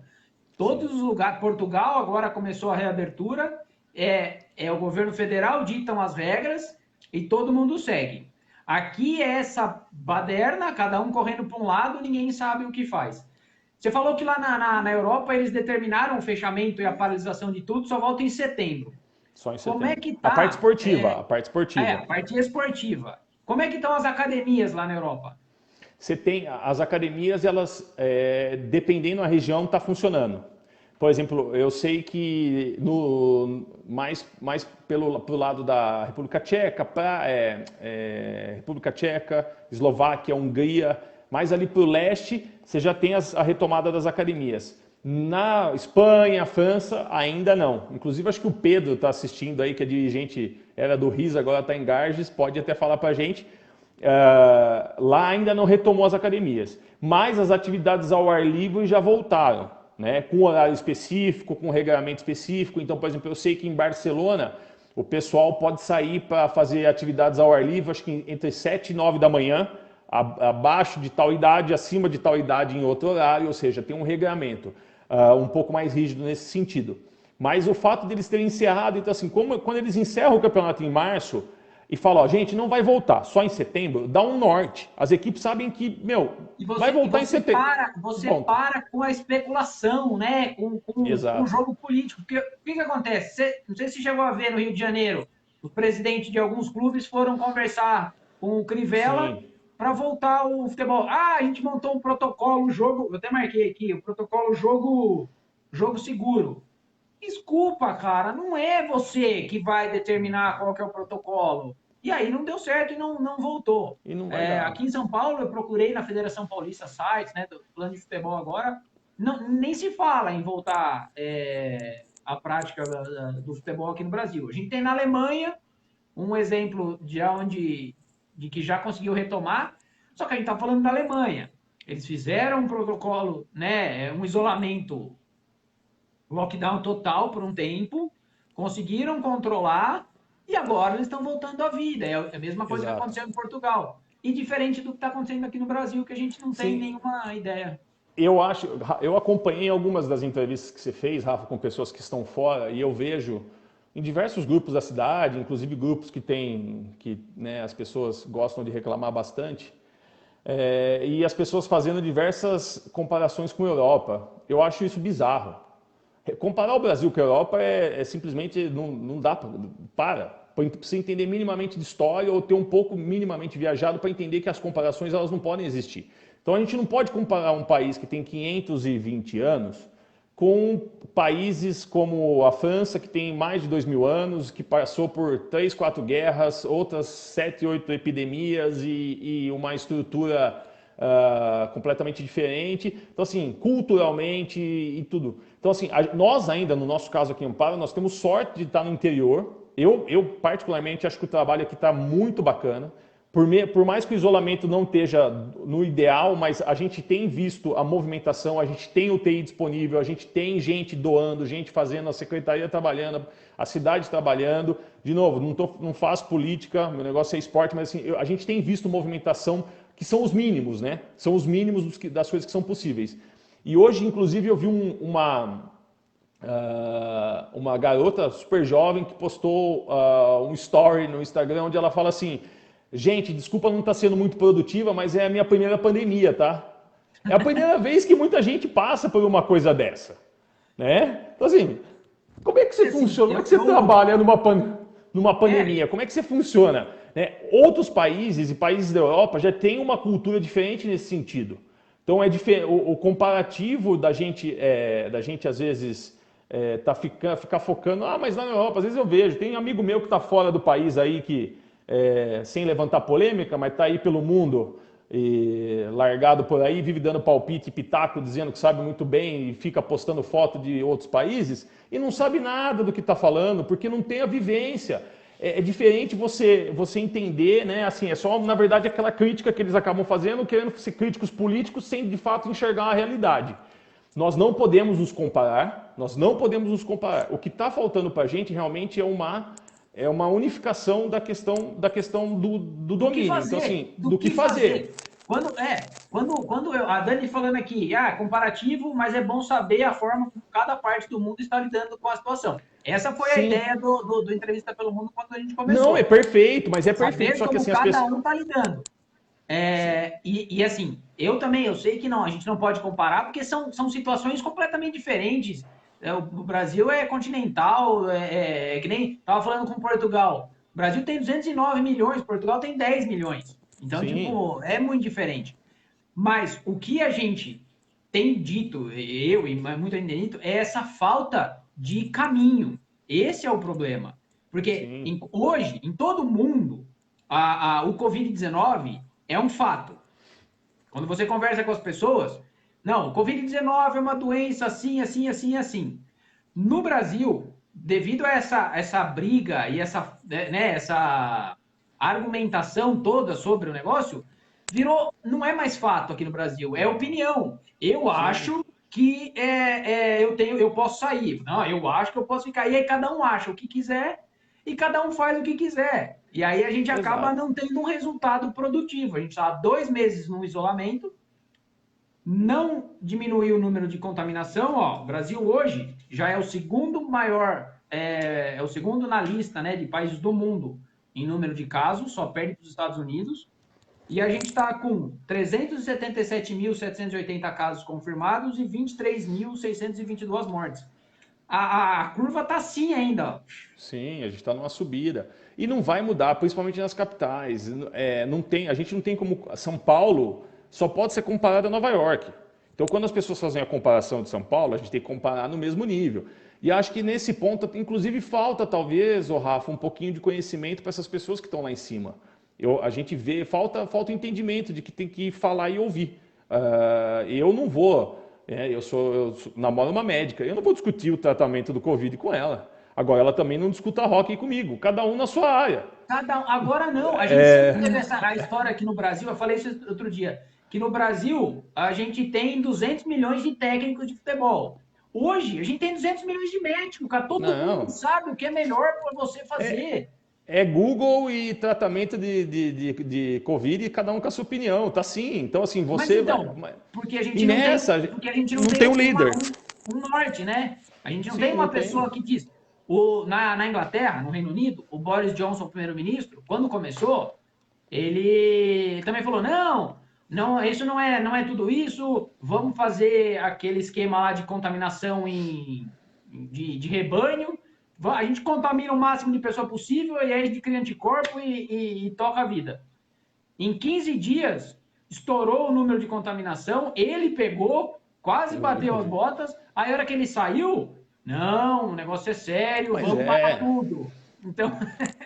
Todos os lugares, Portugal agora começou a reabertura, é o governo federal ditam as regras e todo mundo segue. Aqui é essa baderna, cada um correndo para um lado, ninguém sabe o que faz. Você falou que lá na Europa eles determinaram o fechamento e a paralisação de tudo, só volta em setembro. Só em Como é setembro. que A parte tá esportiva, a parte esportiva. a parte esportiva? Como é que estão as academias lá na Europa? Você tem as academias, elas, dependendo da região, está funcionando. Por exemplo, eu sei que mais pro lado da República Tcheca, República Tcheca, Eslováquia, Hungria, mais ali para o leste, você já tem a retomada das academias. Na Espanha, França, ainda não. Inclusive, acho que o Pedro está assistindo aí, que é dirigente, era do RIS, agora está em Garges, pode até falar para a gente. Lá ainda não retomou as academias, mas as atividades ao ar livre já voltaram, né? Com horário específico, com regramento específico. Então, por exemplo, eu sei que em Barcelona o pessoal pode sair para fazer atividades ao ar livre, acho que entre 7 e 9 da manhã, abaixo de tal idade, acima de tal idade em outro horário, ou seja, tem um regramento um pouco mais rígido nesse sentido. Mas o fato deles terem encerrado, então assim, quando eles encerram o campeonato em março e falam, ó, gente, não vai voltar, só em setembro, dá um norte. As equipes sabem que, vai voltar em setembro. Você Pronto. para com a especulação, né? Com o Exato. jogo político. Porque o que acontece? Não sei se chegou a ver no Rio de Janeiro, os presidentes de alguns clubes foram conversar com o Crivella Sim. para voltar o futebol. Ah, a gente montou um protocolo, jogo. Eu até marquei aqui, o protocolo jogo seguro. Desculpa, cara, não é você que vai determinar qual que é o protocolo. E aí não deu certo e não voltou. E não vai dar. Aqui em São Paulo, eu procurei na Federação Paulista sites, né, do plano de futebol agora, nem se fala em voltar a prática do futebol aqui no Brasil. A gente tem na Alemanha um exemplo de que já conseguiu retomar, só que a gente está falando da Alemanha. Eles fizeram um protocolo, né, um isolamento lockdown total por um tempo, conseguiram controlar e agora eles estão voltando à vida. É a mesma coisa que Exato. aconteceu em Portugal. E diferente do que está acontecendo aqui no Brasil, que a gente não tem Sim, nenhuma ideia. eu acompanhei algumas das entrevistas que você fez, Rafa, com pessoas que estão fora, e eu vejo em diversos grupos da cidade, inclusive grupos que né, as pessoas gostam de reclamar bastante, e as pessoas fazendo diversas comparações com a Europa. Eu acho isso bizarro. Comparar o Brasil com a Europa simplesmente não dá para você entender minimamente de história ou ter um pouco minimamente viajado para entender que as comparações elas não podem existir. Então a gente não pode comparar um país que tem 520 anos com países como a França, que tem mais de 2.000 anos, que passou por 3, 4 guerras, outras 7, 8 epidemias e uma estrutura completamente diferente. Então, assim, culturalmente e tudo. Então, assim, nós ainda, no nosso caso aqui em Amparo, nós temos sorte de estar no interior. Eu particularmente, acho que o trabalho aqui está muito bacana. Por mais que o isolamento não esteja no ideal, mas a gente tem visto a movimentação, a gente tem UTI disponível, a gente tem gente doando, gente fazendo, a secretaria trabalhando, a cidade trabalhando. De novo, não faço política, meu negócio é esporte, mas assim, a gente tem visto movimentação que são os mínimos, né? São os mínimos das coisas que são possíveis. E hoje, inclusive, eu vi uma garota super jovem que postou um story no Instagram onde ela fala assim: gente, desculpa não estar sendo muito produtiva, mas é a minha primeira pandemia, tá? É a primeira vez que muita gente passa por uma coisa dessa, né? Então assim, como é que você funciona? Como é que você trabalha numa pandemia? Como é que você funciona? Né? Outros países e países da Europa já têm uma cultura diferente nesse sentido. Então o comparativo da gente às vezes ficar focando, mas na Europa, às vezes eu vejo, tem um amigo meu que está fora do país aí que sem levantar polêmica, mas está aí pelo mundo e largado por aí, vive dando palpite e pitaco, dizendo que sabe muito bem e fica postando foto de outros países e não sabe nada do que está falando, porque não tem a vivência. É diferente você entender, né? Assim, é só, na verdade, aquela crítica que eles acabam fazendo, querendo ser críticos políticos sem, de fato, enxergar a realidade. Nós não podemos nos comparar, O que está faltando para a gente realmente é uma unificação da questão do domínio. Então, assim, do que fazer. A Dani falando aqui, comparativo, mas é bom saber a forma como cada parte do mundo está lidando com a situação. Essa foi a ideia do Entrevista pelo Mundo quando a gente começou. Não, é perfeito, mas é perfeito. Saber só que assim, cada um está lidando. E assim, eu sei que não, a gente não pode comparar, porque são situações completamente diferentes. O Brasil é continental, que nem estava falando com Portugal. O Brasil tem 209 milhões, Portugal tem 10 milhões. Então, tipo, é muito diferente. Mas o que a gente tem dito, eu e muita gente tem dito, é essa falta de caminho. Esse é o problema. Porque hoje, em todo mundo, o Covid-19 é um fato. Quando você conversa com as pessoas, não, o Covid-19 é uma doença assim, assim, assim, assim. No Brasil, devido a essa briga e essa argumentação toda sobre o negócio, não é mais fato aqui no Brasil, é opinião. Eu acho que eu posso sair. Não, eu acho que eu posso ficar. E aí cada um acha o que quiser e cada um faz o que quiser. E aí a gente acaba não tendo um resultado produtivo. A gente está há 2 meses no isolamento, não diminuiu o número de contaminação. O Brasil hoje já é o segundo maior, é o segundo na lista, né, de países do mundo em número de casos, só perde para os Estados Unidos. E a gente está com 377.780 casos confirmados e 23.622 mortes. A curva está assim ainda. Sim, a gente está numa subida. E não vai mudar, principalmente nas capitais. A gente não tem como... São Paulo só pode ser comparado a Nova York. Então, quando as pessoas fazem a comparação de São Paulo, a gente tem que comparar no mesmo nível. E acho que nesse ponto, inclusive, falta, talvez, Rafa, um pouquinho de conhecimento para essas pessoas que estão lá em cima. A gente vê, falta o entendimento de que tem que falar e ouvir. Eu não vou... eu namoro uma médica, eu não vou discutir o tratamento do Covid com ela. Agora, ela também não discuta hockey comigo, cada um na sua área. Agora não, a gente sempre teve a história aqui no Brasil, eu falei isso outro dia, que no Brasil a gente tem 200 milhões de técnicos de futebol. Hoje a gente tem 200 milhões de médicos, cara. Todo mundo sabe o que é melhor para você fazer. É Google e tratamento de Covid e cada um com a sua opinião, tá sim. Então, assim, você... Porque a gente não tem um líder. Um norte, né? A gente não tem uma pessoa que diz... Na Inglaterra, no Reino Unido, o Boris Johnson, o primeiro-ministro, quando começou, ele também falou, não, isso não é tudo isso, vamos fazer aquele esquema lá de contaminação de rebanho, a gente contamina o máximo de pessoa possível e aí a gente cria anticorpo e toca a vida. Em 15 dias, estourou o número de contaminação, ele pegou, quase bateu as botas, aí a hora que ele saiu, não, o negócio é sério, vamos parar tudo. Então...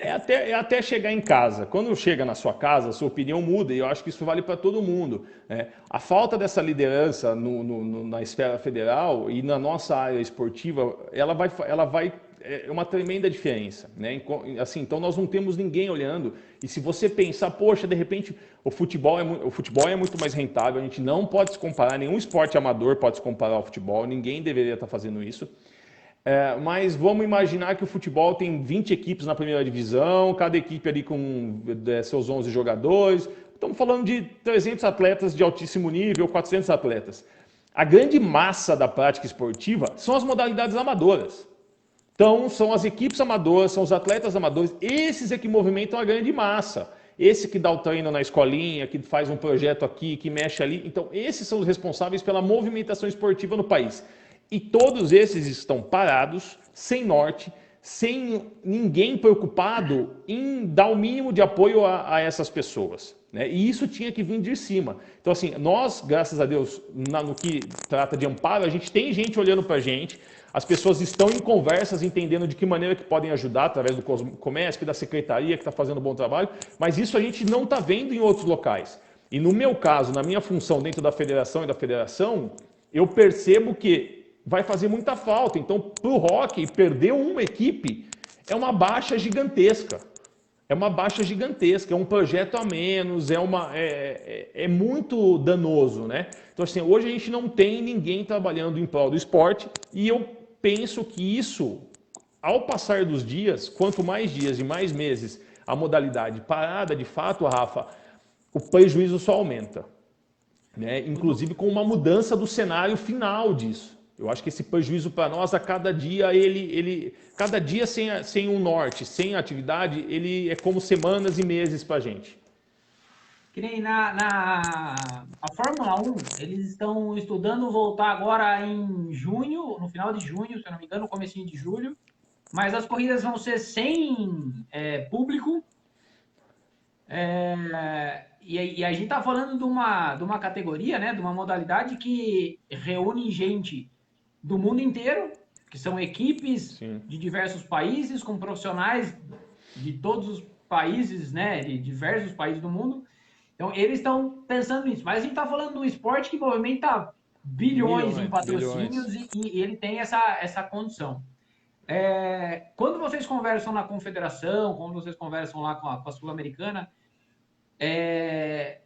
É até chegar em casa. Quando chega na sua casa, a sua opinião muda, e eu acho que isso vale para todo mundo. Né? A falta dessa liderança na esfera federal e na nossa área esportiva, ela vai é uma tremenda diferença, né? Assim, então nós não temos ninguém olhando. E se você pensar, poxa, de repente o futebol é muito mais rentável, a gente não pode se comparar, nenhum esporte amador pode se comparar ao futebol, ninguém deveria estar fazendo isso. Mas vamos imaginar que o futebol tem 20 equipes na primeira divisão, cada equipe ali com seus 11 jogadores. Estamos falando de 300 atletas de altíssimo nível, 400 atletas. A grande massa da prática esportiva são as modalidades amadoras. Então, são as equipes amadoras, são os atletas amadores, esses é que movimentam a grande massa. Esse que dá o treino na escolinha, que faz um projeto aqui, que mexe ali. Então, esses são os responsáveis pela movimentação esportiva no país. E todos esses estão parados, sem norte, sem ninguém preocupado em dar o mínimo de apoio a essas pessoas, né? E isso tinha que vir de cima. Então, assim, nós, graças a Deus, no que trata de amparo, a gente tem gente olhando para a gente, as pessoas estão em conversas, entendendo de que maneira que podem ajudar, através do Comesc, da secretaria, que está fazendo um bom trabalho, mas isso a gente não está vendo em outros locais. E no meu caso, na minha função dentro da federação e da federação, eu percebo que vai fazer muita falta. Então, para o hockey, perder uma equipe é uma baixa gigantesca. É uma baixa gigantesca, é um projeto a menos, é muito danoso, né? Então, assim, hoje a gente não tem ninguém trabalhando em prol do esporte e eu penso que isso, ao passar dos dias, quanto mais dias e mais meses a modalidade parada, de fato, Rafa, o prejuízo só aumenta, né? Inclusive com uma mudança do cenário final disso. Eu acho que esse prejuízo para nós, a cada dia, cada dia sem um norte, sem atividade, ele é como semanas e meses para a gente. Que nem a Fórmula 1, eles estão estudando voltar agora em junho, no final de junho, se eu não me engano, no comecinho de julho, mas as corridas vão ser sem público. E a gente está falando de uma categoria, né, de uma modalidade que reúne gente do mundo inteiro, que são equipes Sim. de diversos países, com profissionais de todos os países, né, de diversos países do mundo. Então, eles estão pensando nisso. Mas a gente está falando de um esporte que movimenta bilhões em patrocínios e ele tem essa condição. Quando vocês conversam na confederação, quando vocês conversam lá com a Sul-Americana, é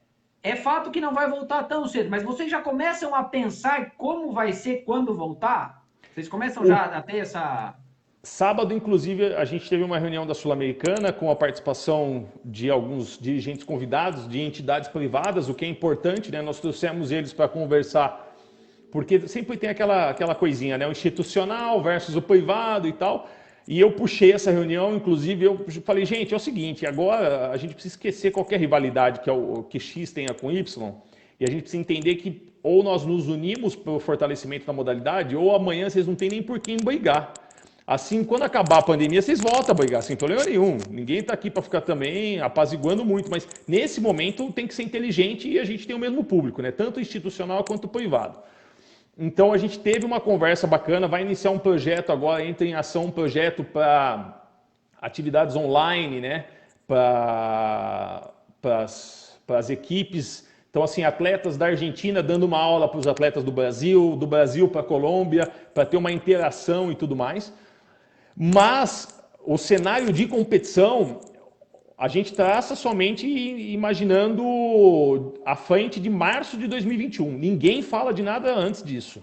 fato que não vai voltar tão cedo, mas vocês já começam a pensar como vai ser quando voltar? Vocês começam já a ter essa... Sábado, inclusive, a gente teve uma reunião da Sul-Americana com a participação de alguns dirigentes convidados de entidades privadas, o que é importante, né? Nós trouxemos eles para conversar, porque sempre tem aquela coisinha, né? O institucional versus o privado e tal. E eu puxei essa reunião, inclusive eu falei, gente, é o seguinte, agora a gente precisa esquecer qualquer rivalidade que X tenha com Y, e a gente precisa entender que ou nós nos unimos para o fortalecimento da modalidade, ou amanhã vocês não têm nem por quem brigar. Assim, quando acabar a pandemia, vocês voltam a brigar, sem problema nenhum. Ninguém está aqui para ficar também apaziguando muito, mas nesse momento tem que ser inteligente e a gente tem o mesmo público, né? Tanto institucional quanto privado. Então a gente teve uma conversa bacana, vai iniciar um projeto agora, entra em ação um projeto para atividades online, né? Para as equipes. Então, assim, atletas da Argentina dando uma aula para os atletas do Brasil para a Colômbia, para ter uma interação e tudo mais. Mas o cenário de competição, a gente traça somente imaginando à frente de março de 2021. Ninguém fala de nada antes disso.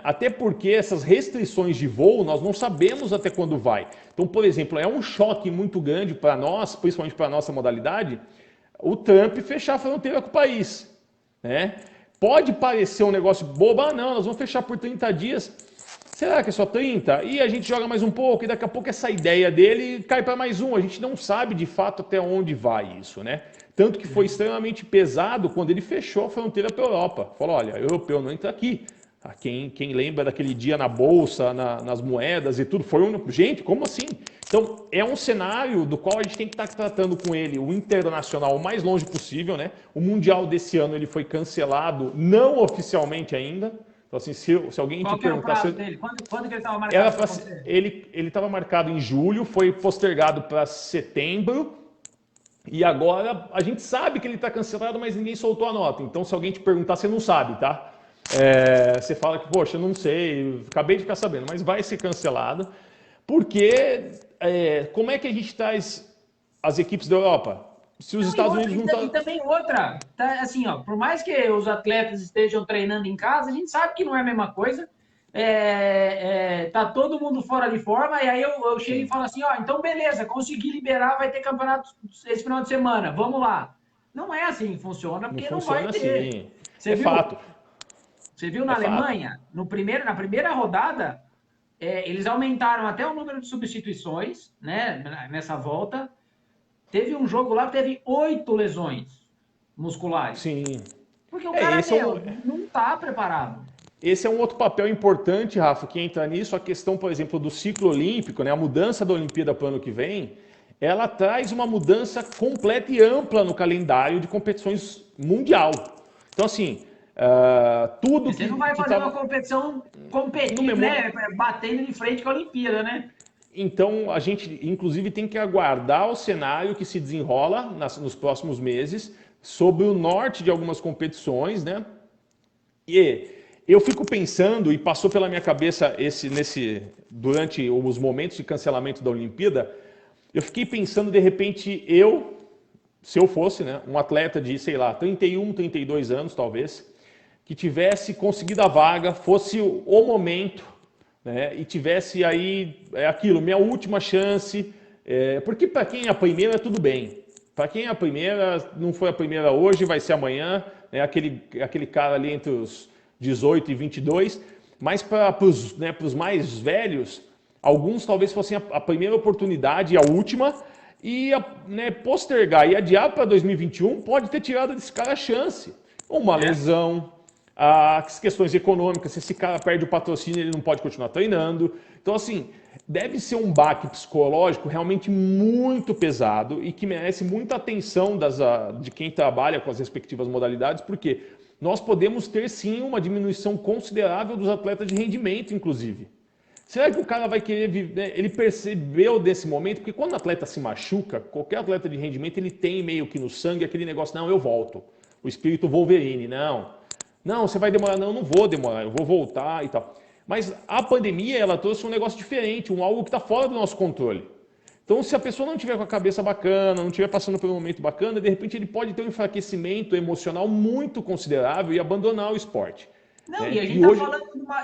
Até porque essas restrições de voo, nós não sabemos até quando vai. Então, por exemplo, é um choque muito grande para nós, principalmente para a nossa modalidade, o Trump fechar a fronteira com o país. Pode parecer um negócio bobo, não, nós vamos fechar por 30 dias. Será que é só 30? E a gente joga mais um pouco, e daqui a pouco essa ideia dele cai para mais um. A gente não sabe de fato até onde vai isso, né? Tanto que foi extremamente pesado quando ele fechou a fronteira para a Europa. Falou, olha, europeu não entra aqui. Quem lembra daquele dia na bolsa, nas moedas e tudo, gente, como assim? Então, é um cenário do qual a gente tem que estar tratando com ele, o internacional, o mais longe possível, né? O Mundial desse ano ele foi cancelado, não oficialmente ainda. Então, assim, se alguém Qual te perguntar... Qual dele? Quando que ele estava marcado? Ele estava marcado em julho, foi postergado para setembro, e agora a gente sabe que ele está cancelado, mas ninguém soltou a nota. Então, se alguém te perguntar, você não sabe, tá? Você fala que, poxa, eu não sei, acabei de ficar sabendo, mas vai ser cancelado. Porque como é que a gente traz as equipes da Europa? Se os Não, Estados Unidos não e estão... também outra, tá, assim, ó, por mais que os atletas estejam treinando em casa, a gente sabe que não é a mesma coisa. Tá todo mundo fora de forma, e aí eu chego e Sim, falo assim, ó, então beleza, consegui liberar, vai ter campeonato esse final de semana, vamos lá. Não é assim que funciona, não porque não vai funciona ter. assim. Você É viu? fato, Você viu é na fato. Alemanha, na primeira rodada, eles aumentaram até o número de substituições, né, nessa volta. Teve um jogo lá que teve 8 lesões musculares. Sim. Porque o É, cara, esse é um, meu, não tá preparado. esse é um outro papel importante, Rafa, que entra nisso, a questão, por exemplo, do ciclo olímpico, né, a mudança da Olimpíada para o ano que vem, ela traz uma mudança completa e ampla no calendário de competições mundial. Então, assim, tudo Você não vai que fazer uma estava competição no competindo, memória. né? Batendo de frente com a Olimpíada, né? Então, a gente, inclusive, tem que aguardar o cenário que se desenrola nos próximos meses sobre o norte de algumas competições, né? E eu fico pensando, e passou pela minha cabeça durante os momentos de cancelamento da Olimpíada, eu fiquei pensando, de repente, se eu fosse, né, um atleta de, sei lá, 31, 32 anos, talvez, que tivesse conseguido a vaga, fosse o momento, né, e tivesse aí aquilo, minha última chance, porque para quem é a primeira, tudo bem. Para quem é a primeira, não foi a primeira hoje, vai ser amanhã, né, aquele cara ali entre os 18 e 22, mas para os mais velhos, alguns talvez fossem a primeira oportunidade e a última, e né, postergar e adiar para 2021 pode ter tirado desse cara a chance. Uma É. lesão, as questões econômicas, se esse cara perde o patrocínio, ele não pode continuar treinando. Então, assim, deve ser um baque psicológico realmente muito pesado e que merece muita atenção de quem trabalha com as respectivas modalidades, porque nós podemos ter sim uma diminuição considerável dos atletas de rendimento, inclusive. Será que o cara vai querer viver? Né? Ele percebeu desse momento, porque quando o atleta se machuca, qualquer atleta de rendimento, ele tem meio que no sangue aquele negócio, não, eu volto. O espírito Wolverine, não. Não, você vai demorar, não, eu não vou demorar, eu vou voltar e tal. Mas a pandemia, ela trouxe um negócio diferente, algo que está fora do nosso controle. Então, se a pessoa não tiver com a cabeça bacana, não estiver passando por um momento bacana, de repente ele pode ter um enfraquecimento emocional muito considerável e abandonar o esporte. Não, Né? E hoje,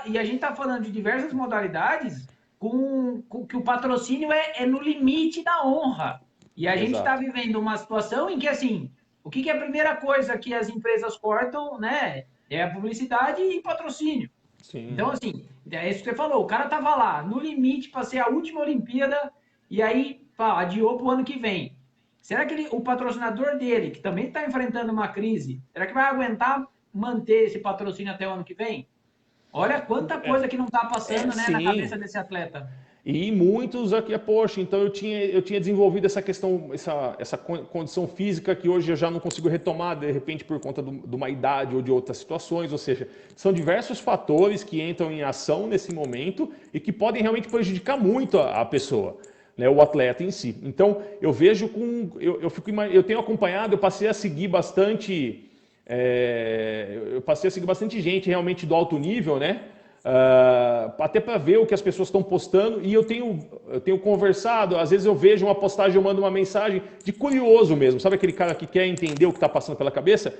e a gente tá falando de diversas modalidades com que o patrocínio é no limite da honra. E a gente está exato. vivendo uma situação em que, assim, o que é a primeira coisa que as empresas cortam, né? É a publicidade e patrocínio. Sim. Então, assim, é isso que você falou. O cara tava lá, no limite para ser a última Olimpíada, e aí, pá, adiou para o ano que vem. Será que o patrocinador dele, que também está enfrentando uma crise, será que vai aguentar manter esse patrocínio até o ano que vem? Olha quanta coisa que não está passando, né, na cabeça Sim. desse atleta. E muitos aqui, poxa, então eu tinha desenvolvido essa questão, essa condição física que hoje eu já não consigo retomar, de repente por conta de uma idade ou de outras situações, ou seja, são diversos fatores que entram em ação nesse momento e que podem realmente prejudicar muito a pessoa, né, o atleta em si. Então, eu vejo eu tenho acompanhado, eu passei a seguir bastante, gente realmente do alto nível, né? Até para ver o que as pessoas estão postando, e eu tenho conversado, às vezes eu vejo uma postagem, eu mando uma mensagem de curioso mesmo, sabe aquele cara que quer entender o que está passando pela cabeça?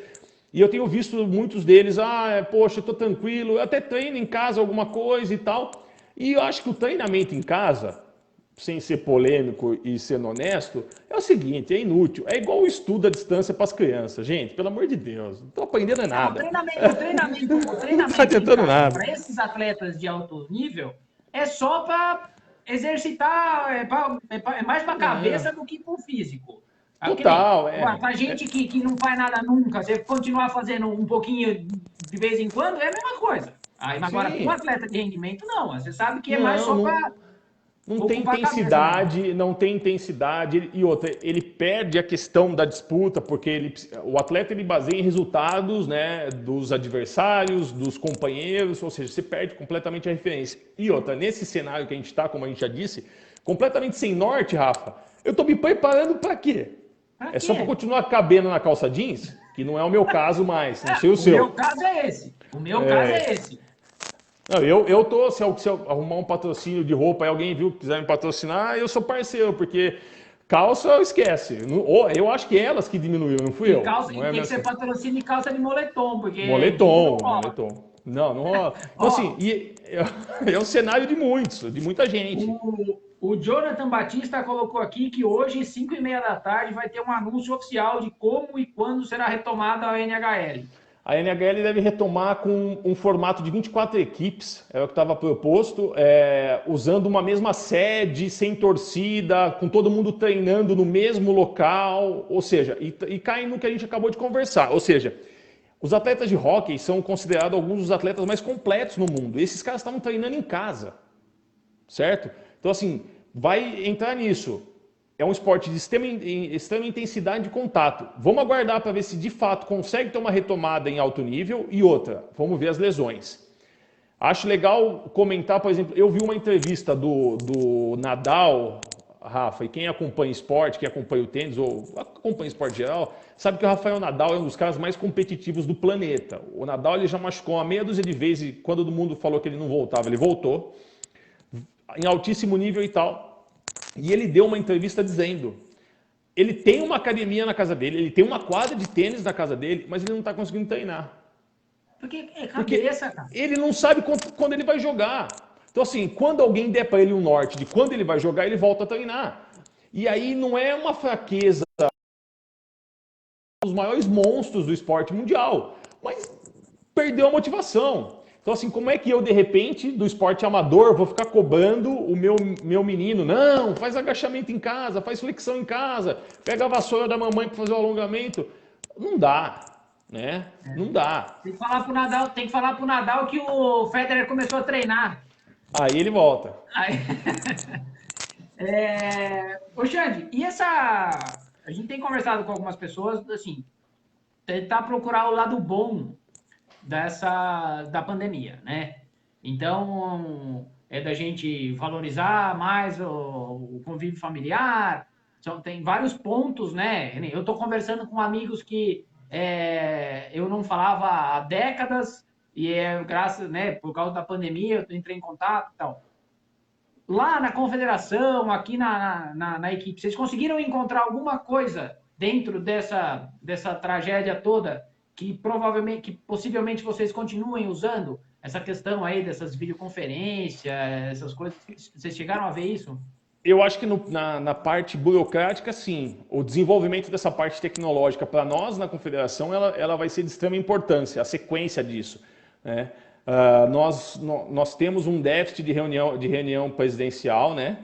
E eu tenho visto muitos deles, poxa, eu estou tranquilo, eu até treino em casa alguma coisa e tal, e eu acho que o treinamento em casa, sem ser polêmico e sendo honesto, é o seguinte, é inútil. É igual o estudo à distância para as crianças. Gente, pelo amor de Deus, não estou aprendendo Não, nada. o Não está treinamento em adiantando casa nada. para esses atletas de alto nível é só para exercitar, é mais para a Não, cabeça do que para o físico. Que nem total, para gente que não faz nada nunca, você continuar fazendo um pouquinho de vez em quando, é a mesma coisa. Aí, agora, para um sim, atleta de rendimento, não. Você sabe que é mais não, só não, para não tem ocupar a cabeça mesmo. intensidade, não tem intensidade. E outra, ele perde a questão da disputa, porque o atleta ele baseia em resultados, né, dos adversários, dos companheiros, ou seja, você perde completamente a referência. E outra, nesse cenário que a gente está, como a gente já disse, completamente sem norte, Rafa, eu estou me preparando para quê? Para É só para quê? continuar cabendo na calça jeans? Que não é o meu caso mais, não sei o O meu seu. caso é esse. O meu caso é esse. Não, se eu arrumar um patrocínio de roupa e alguém viu que quiser me patrocinar, eu sou parceiro, porque calça esquece. Eu acho que elas que diminuíram, não fui E, eu. calça, Não e é tem que mesmo? ser patrocínio de calça de moletom, porque jeans não Moletom, rola. moletom. Não, não rola. Então, assim, Ó, é um cenário de muitos, de muita gente. o Jonathan Batista colocou aqui que hoje, 5h30 da tarde, vai ter um anúncio oficial de como e quando será retomada a NHL. A NHL deve retomar com um formato de 24 equipes, é o que estava proposto, usando uma mesma sede, sem torcida, com todo mundo treinando no mesmo local, ou seja, e cai no que a gente acabou de conversar, ou seja, os atletas de hóquei são considerados alguns dos atletas mais completos no mundo. E esses caras estavam treinando em casa, certo? Então, assim, vai entrar nisso. É um esporte de extrema intensidade de contato. Vamos aguardar para ver se de fato consegue ter uma retomada em alto nível. E outra, vamos ver as lesões. Acho legal comentar, por exemplo, eu vi uma entrevista do Nadal, Rafa, e quem acompanha esporte, quem acompanha o tênis, ou acompanha esporte geral, sabe que o Rafael Nadal é um dos caras mais competitivos do planeta. O Nadal ele já machucou uma meia dúzia de vezes e quando todo mundo falou que ele não voltava, ele voltou, em altíssimo nível e tal. E ele deu uma entrevista dizendo, ele tem uma academia na casa dele, ele tem uma quadra de tênis na casa dele, mas ele não está conseguindo treinar. Porque é Porque cabeça, cara. ele não sabe quando ele vai jogar. Então, assim, quando alguém der para ele um norte de quando ele vai jogar, ele volta a treinar. E aí não é uma fraqueza dos maiores monstros do esporte mundial, mas perdeu a motivação. Então, assim, como é que eu, de repente, do esporte amador, vou ficar cobrando o meu menino? Não, faz agachamento em casa, faz flexão em casa, pega a vassoura da mamãe para fazer o alongamento. Não dá, né? Não dá. Tem que falar pro Nadal que o Federer começou a treinar. Aí ele volta. Aí... Ô, Xande, e essa... A gente tem conversado com algumas pessoas, assim, tentar procurar o lado bom da pandemia, né? Então, é da gente valorizar mais o convívio familiar, tem vários pontos, né? Eu estou conversando com amigos que eu não falava há décadas e graças, né, por causa da pandemia, eu entrei em contato e tal. Lá na confederação, aqui na equipe, vocês conseguiram encontrar alguma coisa dentro dessa tragédia toda que possivelmente vocês continuem usando? Essa questão aí dessas videoconferências, essas coisas, vocês chegaram a ver isso? Eu acho que na parte burocrática, sim. O desenvolvimento dessa parte tecnológica para nós na confederação, ela vai ser de extrema importância, a sequência disso, né? Nós temos um déficit de reunião presidencial, né?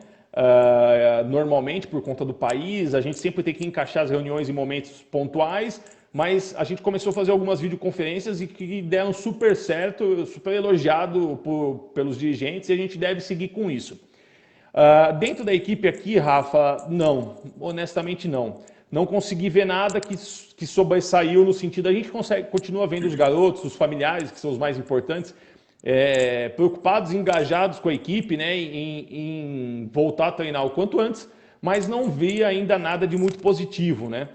Normalmente, por conta do país, a gente sempre tem que encaixar as reuniões em momentos pontuais, mas a gente começou a fazer algumas videoconferências e que deram super certo, super elogiado pelos dirigentes, e a gente deve seguir com isso. Dentro da equipe aqui, Rafa, não, honestamente não. Não consegui ver nada que sobressaiu no sentido, a gente continua vendo os garotos, os familiares, que são os mais importantes, preocupados, engajados com a equipe, né, em voltar a treinar o quanto antes, mas não vi ainda nada de muito positivo, né?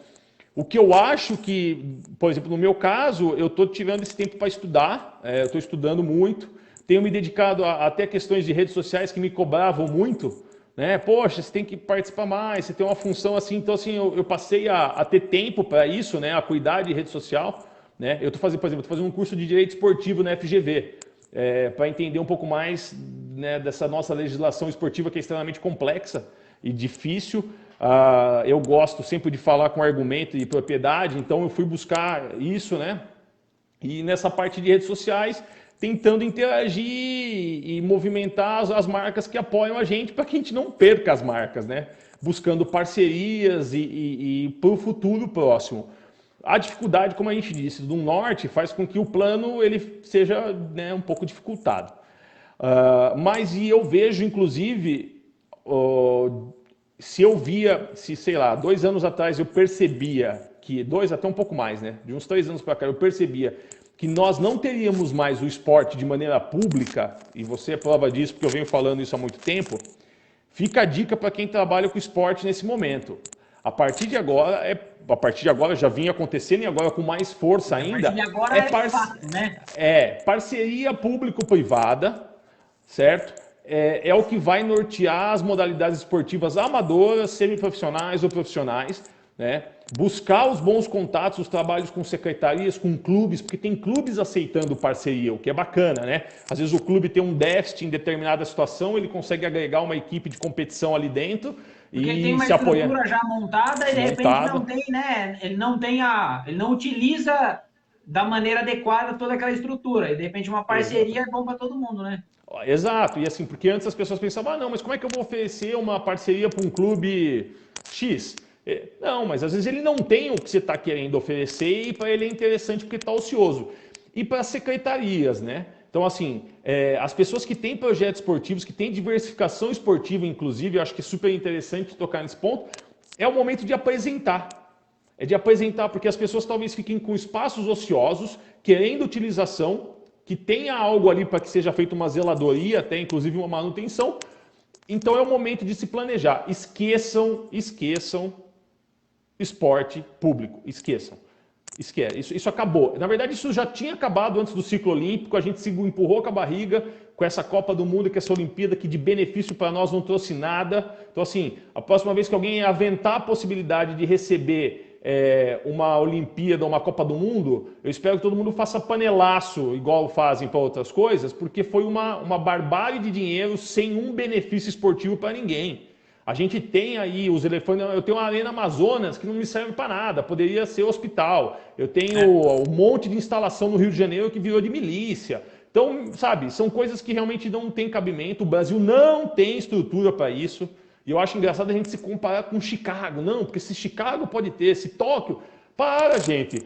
O que eu acho que, por exemplo, no meu caso, eu estou tirando esse tempo para estudar, eu estou estudando muito, tenho me dedicado até questões de redes sociais que me cobravam muito, né? Poxa, você tem que participar mais, você tem uma função assim, então assim, eu passei a ter tempo para isso, né? A cuidar de rede social, né? Eu estou fazendo, por exemplo, um curso de Direito Esportivo na FGV, para entender um pouco mais, né, dessa nossa legislação esportiva que é extremamente complexa e difícil. Eu gosto sempre de falar com argumento e propriedade, então eu fui buscar isso, né? E nessa parte de redes sociais, tentando interagir e movimentar as marcas que apoiam a gente para que a gente não perca as marcas, né? Buscando parcerias e para o futuro próximo. A dificuldade, como a gente disse, do norte faz com que o plano ele seja, né, um pouco dificultado. Mas eu vejo, inclusive, sei lá, 2 anos atrás eu percebia que, até um pouco mais, né? De uns 3 anos para cá, eu percebia que nós não teríamos mais o esporte de maneira pública, e você é prova disso, porque eu venho falando isso há muito tempo, fica a dica para quem trabalha com esporte nesse momento. A partir de agora já vinha acontecendo e agora com mais força ainda. A partir de agora é fato, né? Parceria público-privada, certo? É o que vai nortear as modalidades esportivas amadoras, semiprofissionais ou profissionais, né? Buscar os bons contatos, os trabalhos com secretarias, com clubes, porque tem clubes aceitando parceria, o que é bacana, né? Às vezes o clube tem um déficit em determinada situação, ele consegue agregar uma equipe de competição ali dentro porque e tem uma se apoiar. estrutura já montada e de repente não tem, né? Ele não utiliza da maneira adequada toda aquela estrutura. E de repente uma parceria é bom para todo mundo, né? Exato, e assim, porque antes as pessoas pensavam, não, mas como é que eu vou oferecer uma parceria para um clube X? Não, mas às vezes ele não tem o que você está querendo oferecer e para ele é interessante porque está ocioso. E para secretarias, né? Então, assim, as pessoas que têm projetos esportivos, que têm diversificação esportiva, inclusive, eu acho que é super interessante tocar nesse ponto, é o momento de apresentar. É de apresentar, porque as pessoas talvez fiquem com espaços ociosos, querendo utilização, que tenha algo ali para que seja feita uma zeladoria, até inclusive uma manutenção. Então é o momento de se planejar. Esqueçam esporte público. Esqueçam. Isso acabou. Na verdade, isso já tinha acabado antes do ciclo olímpico. A gente se empurrou com a barriga com essa Copa do Mundo, com essa Olimpíada, que de benefício para nós não trouxe nada. Então, assim, a próxima vez que alguém aventar a possibilidade de receber uma Olimpíada, uma Copa do Mundo, eu espero que todo mundo faça panelaço, igual fazem para outras coisas, porque foi uma barbárie de dinheiro sem um benefício esportivo para ninguém. A gente tem aí os elefantes, eu tenho uma Arena Amazonas que não me serve para nada, poderia ser hospital. Eu tenho um monte de instalação no Rio de Janeiro que virou de milícia. Então, sabe, são coisas que realmente não tem cabimento, o Brasil não tem estrutura para isso. E eu acho engraçado a gente se comparar com Chicago. Não, porque se Chicago pode ter, se Tóquio... Para, gente!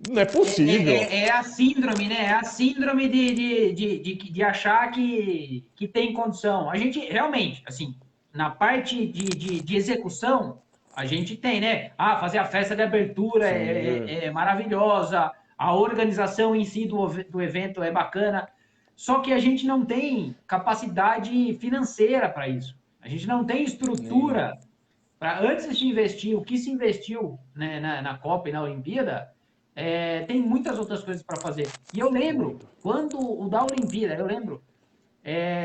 Não é possível. É a síndrome, né? É a síndrome de achar que tem condição. A gente, realmente, assim, na parte de execução, a gente tem, né? Fazer a festa de abertura é maravilhosa, a organização em si do evento é bacana, só que a gente não tem capacidade financeira para isso. A gente não tem estrutura para, antes de se investir, o que se investiu, né, na Copa e na Olimpíada, tem muitas outras coisas para fazer. E eu lembro, quando o da Olimpíada,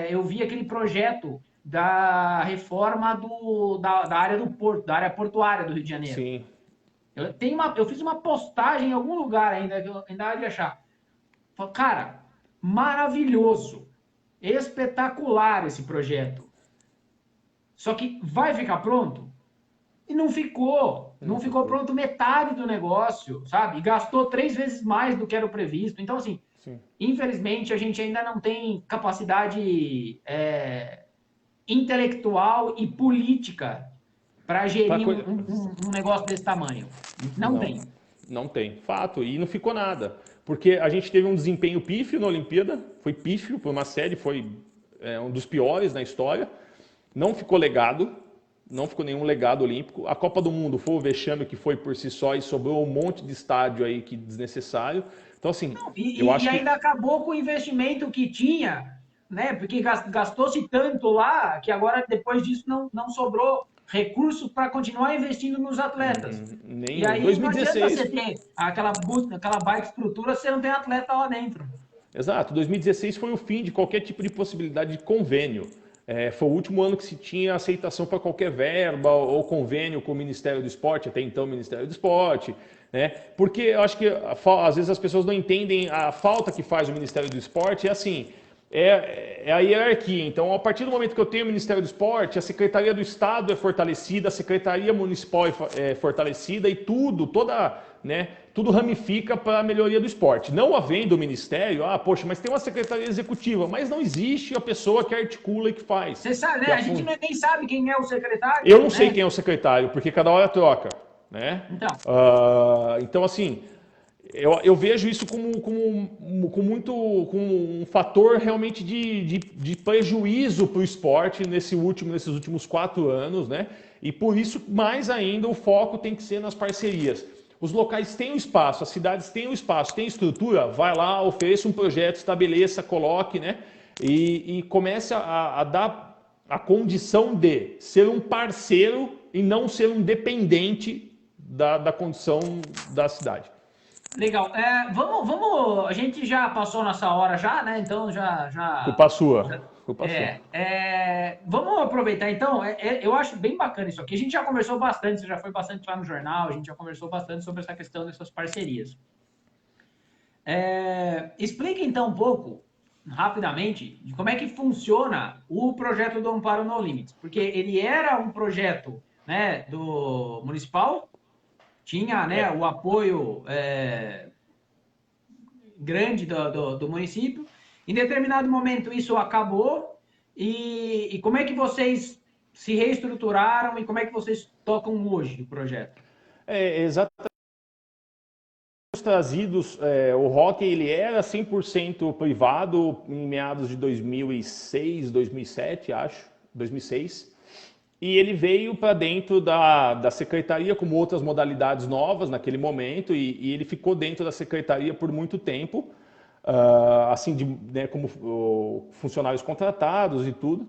eu vi aquele projeto da reforma da área do porto, da área portuária do Rio de Janeiro. Sim. Eu fiz uma postagem em algum lugar ainda, que eu ainda há de achar. Falei, cara, maravilhoso, espetacular esse projeto. Só que vai ficar pronto? E não ficou. Não ficou pronto metade do negócio, sabe? E gastou 3 vezes mais do que era o previsto. Então, assim, infelizmente, a gente ainda não tem capacidade intelectual e política para gerir um negócio desse tamanho. Não tem. Não tem. Fato. E não ficou nada. Porque a gente teve um desempenho pífio na Olimpíada. Foi pífio por uma série, foi um dos piores na história. Não ficou legado, não ficou nenhum legado olímpico. A Copa do Mundo foi o vexame que foi por si só e sobrou um monte de estádio aí que desnecessário. Então, assim, eu acho que... ainda acabou com o investimento que tinha, né? Porque gastou-se tanto lá que agora, depois disso, não sobrou recurso para continuar investindo nos atletas. E aí 2016. não adianta você ter aquela baita estrutura se você não tem atleta lá dentro. Exato, 2016 foi o fim de qualquer tipo de possibilidade de convênio. Foi o último ano que se tinha aceitação para qualquer verba ou convênio com o Ministério do Esporte, até então o Ministério do Esporte, né? Porque eu acho que às vezes as pessoas não entendem a falta que faz o Ministério do Esporte, é a hierarquia. Então, a partir do momento que eu tenho o Ministério do Esporte, a Secretaria do Estado é fortalecida, a Secretaria Municipal é fortalecida e tudo ramifica para a melhoria do esporte. Não havendo o Ministério, poxa, mas tem uma Secretaria Executiva, mas não existe a pessoa que articula e que faz. Você sabe, né? A gente nem sabe quem é o secretário. Eu não sei quem é o secretário, porque cada hora troca, né? Então, assim... Eu vejo isso como um fator realmente de prejuízo para o esporte nesses últimos 4 anos, né? E por isso, mais ainda, o foco tem que ser nas parcerias. Os locais têm o espaço, as cidades têm o espaço, têm estrutura, vai lá, ofereça um projeto, estabeleça, coloque, né? E comece a dar a condição de ser um parceiro e não ser um dependente da condição da cidade. Legal. Vamos. A gente já passou nossa hora já, né? Então já. Culpa sua. Culpa sua. Vamos aproveitar então. Eu acho bem bacana isso aqui. A gente já conversou bastante, você já foi bastante lá no jornal, a gente já conversou bastante sobre essa questão dessas parcerias. Explica então um pouco, rapidamente, de como é que funciona o projeto do Amparo No Limits. Porque ele era um projeto, né, do municipal, tinha, né, o apoio grande do município. Em determinado momento isso acabou. E como é que vocês se reestruturaram e como é que vocês tocam hoje o projeto? Exatamente. Trazidos, o hockey ele era 100% privado em meados de 2006, 2007, acho, 2006. E ele veio para dentro da secretaria como outras modalidades novas naquele momento e ele ficou dentro da secretaria por muito tempo, assim, né, como funcionários contratados e tudo.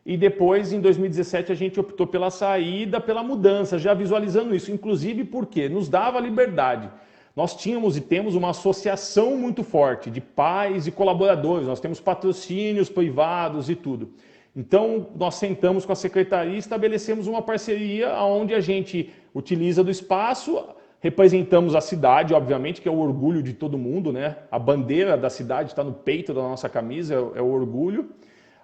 E depois, em 2017, a gente optou pela saída, pela mudança, já visualizando isso, inclusive porque nos dava liberdade. Nós tínhamos e temos uma associação muito forte de pais e colaboradores, nós temos patrocínios privados e tudo. Então, nós sentamos com a secretaria e estabelecemos uma parceria onde a gente utiliza do espaço, representamos a cidade, obviamente, que é o orgulho de todo mundo, né? A bandeira da cidade está no peito da nossa camisa, é o orgulho.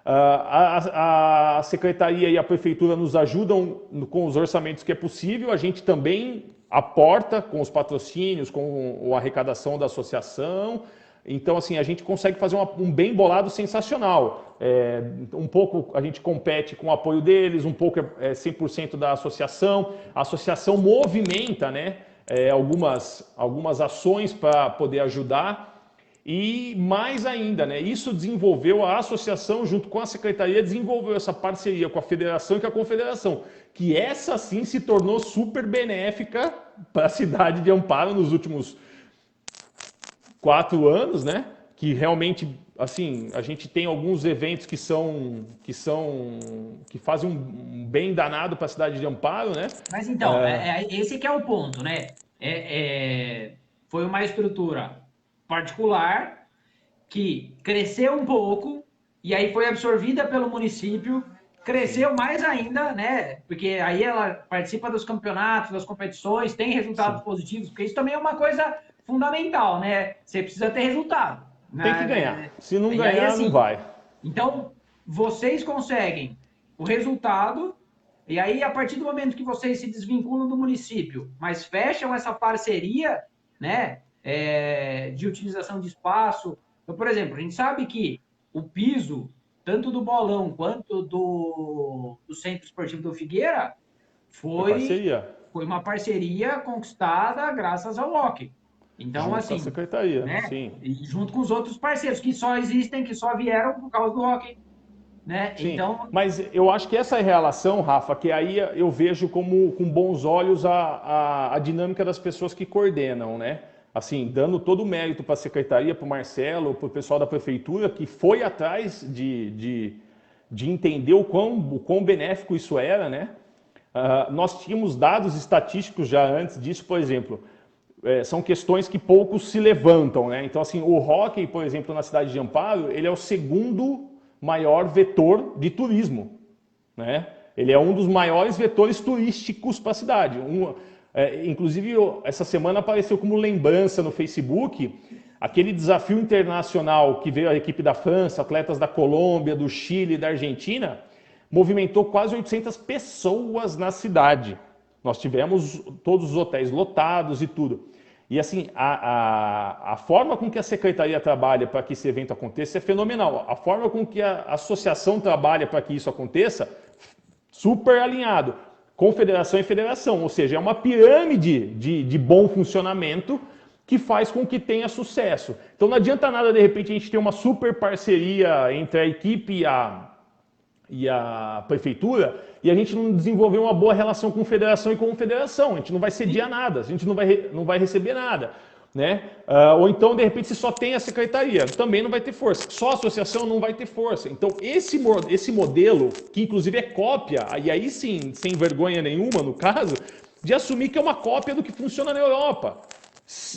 A secretaria e a prefeitura nos ajudam com os orçamentos que é possível, a gente também aporta com os patrocínios, com a arrecadação da associação. Então, assim, a gente consegue fazer um bem bolado sensacional. Um pouco a gente compete com o apoio deles, um pouco é 100% da associação. A associação movimenta, né, algumas ações para poder ajudar. E mais ainda, né, isso desenvolveu a associação, junto com a secretaria, desenvolveu essa parceria com a federação e com a confederação, que essa sim se tornou super benéfica para a cidade de Amparo nos últimos 4 anos, né? Que realmente, assim, a gente tem alguns eventos que fazem um bem danado para a cidade de Amparo, né? Mas então, esse que é o ponto, né? Foi uma estrutura particular que cresceu um pouco e aí foi absorvida pelo município, cresceu mais ainda, né? Porque aí ela participa dos campeonatos, das competições, tem resultados positivos, porque isso também é uma coisa fundamental, né? Você precisa ter resultado. Né? Tem que ganhar. Se não ganhar, aí, assim, não vai. Então, vocês conseguem o resultado, e aí, a partir do momento que vocês se desvinculam do município, mas fecham essa parceria, né, de utilização de espaço. Então, por exemplo, a gente sabe que o piso, tanto do Bolão quanto do Centro Esportivo do Figueira, foi uma parceria conquistada graças ao hockey. Então, junto assim, com a secretaria, né, sim. e junto com os outros parceiros que só existem, que só vieram por causa do hockey. Né? Sim, então... mas eu acho que essa é a relação, Rafa, que aí eu vejo com bons olhos a dinâmica das pessoas que coordenam, né? Assim, dando todo o mérito para a secretaria, para o Marcelo, para o pessoal da prefeitura, que foi atrás de entender o quão benéfico isso era, né? Nós tínhamos dados estatísticos já antes disso, por exemplo, são questões que poucos se levantam, né? Então, assim, o hóquei, por exemplo, na cidade de Amparo, ele é o segundo maior vetor de turismo, né? Ele é um dos maiores vetores turísticos para a cidade. Inclusive, essa semana apareceu como lembrança no Facebook aquele desafio internacional que veio a equipe da França, atletas da Colômbia, do Chile, da Argentina, movimentou quase 800 pessoas na cidade. Nós tivemos todos os hotéis lotados e tudo. E assim, a forma com que a secretaria trabalha para que esse evento aconteça é fenomenal. A forma com que a associação trabalha para que isso aconteça, super alinhado. Confederação e federação, ou seja, é uma pirâmide de bom funcionamento que faz com que tenha sucesso. Então não adianta nada, de repente, a gente ter uma super parceria entre a equipe e a prefeitura, e a gente não desenvolver uma boa relação com federação e confederação. A gente não vai sediar nada, a gente não vai receber nada. né? Ou então, de repente, se só tem a secretaria, também não vai ter força. Só a associação não vai ter força. Então, esse modelo, que inclusive é cópia, e aí sim, sem vergonha nenhuma no caso, de assumir que é uma cópia do que funciona na Europa.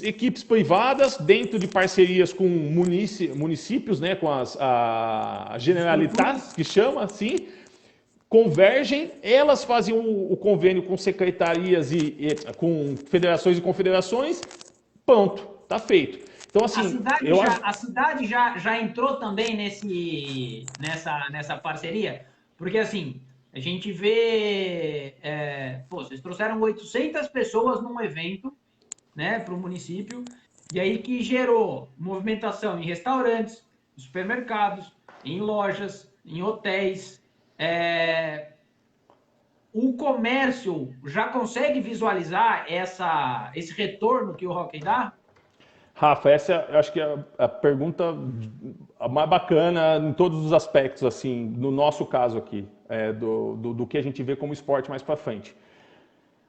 Equipes privadas dentro de parcerias com municípios, né, com a Generalitat, que chama assim, convergem, elas fazem o convênio com secretarias e com federações e confederações, pronto, tá feito. Então, assim, a cidade já entrou também nessa parceria? Porque, assim, a gente vê... vocês trouxeram 800 pessoas num evento, né, para o município, e aí que gerou movimentação em restaurantes, em supermercados, em lojas, em hotéis. O comércio já consegue visualizar esse retorno que o Hockey dá? Rafa, essa eu acho que é a pergunta mais bacana em todos os aspectos, assim, no nosso caso aqui, do que a gente vê como esporte mais para frente.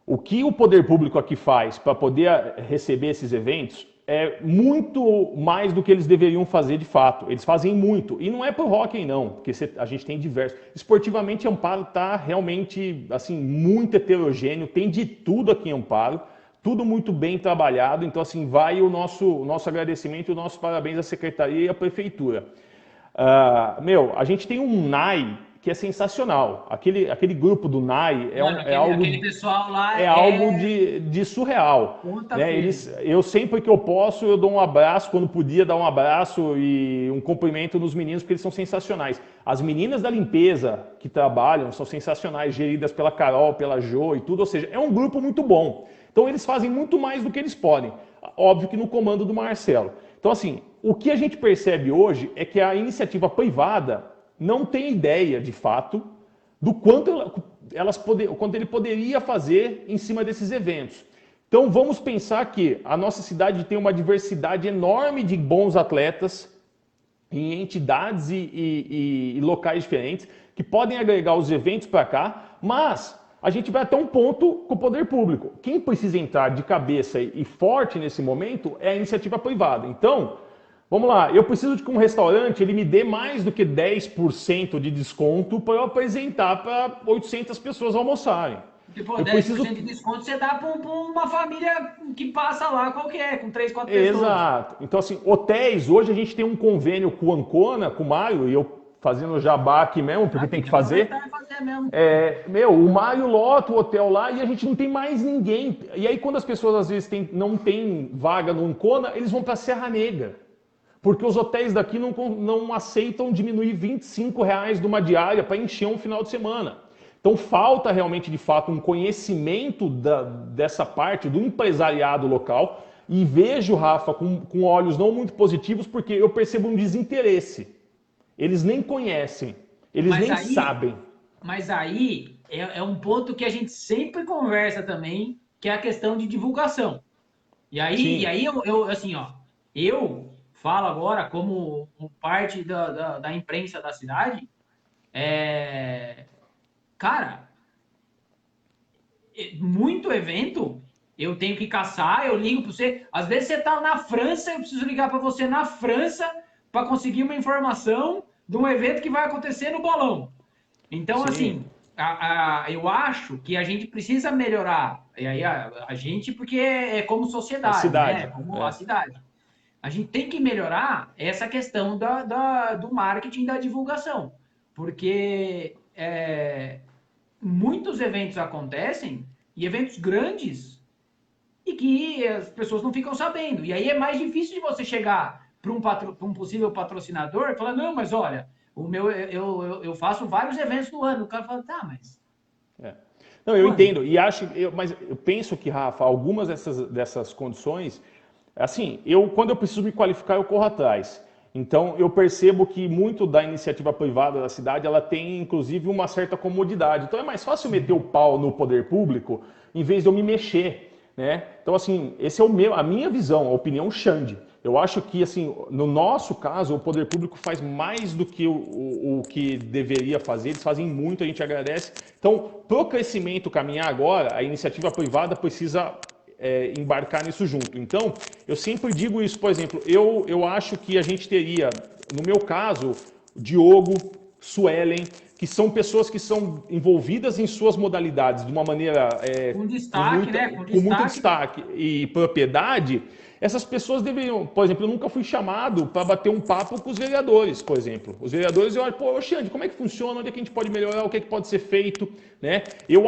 O que o poder público aqui faz para poder receber esses eventos é muito mais do que eles deveriam fazer de fato. Eles fazem muito. E não é pro hóquei, não, porque a gente tem diversos. Esportivamente, Amparo está realmente assim, muito heterogêneo, tem de tudo aqui em Amparo, tudo muito bem trabalhado. Então, assim, vai o nosso agradecimento e o nosso parabéns à Secretaria e à Prefeitura. A gente tem um NAI que é sensacional. Aquele grupo do NAI aquele pessoal lá algo de surreal. Né? Eu sempre que eu posso, eu dou um abraço, quando podia dar um abraço e um cumprimento nos meninos, porque eles são sensacionais. As meninas da limpeza que trabalham são sensacionais, geridas pela Carol, pela Jo e tudo, ou seja, é um grupo muito bom. Então eles fazem muito mais do que eles podem. Óbvio que no comando do Marcelo. Então, assim, o que a gente percebe hoje é que a iniciativa privada não tem ideia, de fato, do quanto ele poderia fazer em cima desses eventos. Então, vamos pensar que a nossa cidade tem uma diversidade enorme de bons atletas em entidades e locais diferentes que podem agregar os eventos para cá, mas a gente vai até um ponto com o poder público. Quem precisa entrar de cabeça e forte nesse momento é a iniciativa privada. Então, vamos lá, eu preciso de que um restaurante ele me dê mais do que 10% de desconto para eu apresentar para 800 pessoas almoçarem. Tipo, 10% de desconto você dá para uma família que passa lá qualquer, com 3, 4 pessoas. Exato. Então, assim, hotéis, hoje a gente tem um convênio com o Ancona, com o Mário, e eu fazendo jabá aqui mesmo, porque tem que fazer. O Mário lota o hotel lá e a gente não tem mais ninguém. E aí, quando as pessoas às vezes não tem vaga no Ancona, eles vão para Serra Negra. Porque os hotéis daqui não aceitam diminuir R$25 de uma diária para encher um final de semana. Então falta realmente, de fato, um conhecimento dessa parte do empresariado local. E vejo, Rafa, com olhos não muito positivos, porque eu percebo um desinteresse. Eles nem conhecem, eles sabem. Mas aí é um ponto que a gente sempre conversa também, que é a questão de divulgação. E aí eu falo agora como parte da imprensa da cidade, cara, muito evento, eu tenho que caçar, eu ligo para você, às vezes você tá na França, eu preciso ligar para você na França para conseguir uma informação de um evento que vai acontecer no Bolão. Então, assim, eu acho que a gente precisa melhorar, e aí a gente, porque é como sociedade, cidade, né? Como a cidade. A gente tem que melhorar essa questão do marketing, da divulgação, porque muitos eventos acontecem, e eventos grandes, e que as pessoas não ficam sabendo. E aí é mais difícil de você chegar para um possível patrocinador e falar, não, mas olha, eu faço vários eventos no ano. O cara fala, tá, mas... Não, eu entendo, mas eu penso que, Rafa, algumas dessas condições, assim, quando eu preciso me qualificar, eu corro atrás. Então, eu percebo que muito da iniciativa privada da cidade, ela tem, inclusive, uma certa comodidade. Então, é mais fácil meter o pau no poder público, em vez de eu me mexer, né? Então, assim, esse é a minha visão, a opinião Xande. Eu acho que, assim, no nosso caso, o poder público faz mais do que o que deveria fazer, eles fazem muito, a gente agradece. Então, para o crescimento caminhar agora, a iniciativa privada precisa embarcar nisso junto. Então, eu sempre digo isso, por exemplo, eu acho que a gente teria, no meu caso, Diogo, Suelen, que são pessoas que são envolvidas em suas modalidades de uma maneira Com destaque, né? com muito destaque e propriedade. Essas pessoas deveriam, por exemplo, eu nunca fui chamado para bater um papo com os vereadores, por exemplo. Os vereadores, eu olho, pô, Xande, como é que funciona? Onde é que a gente pode melhorar? O que é que pode ser feito? Né? Eu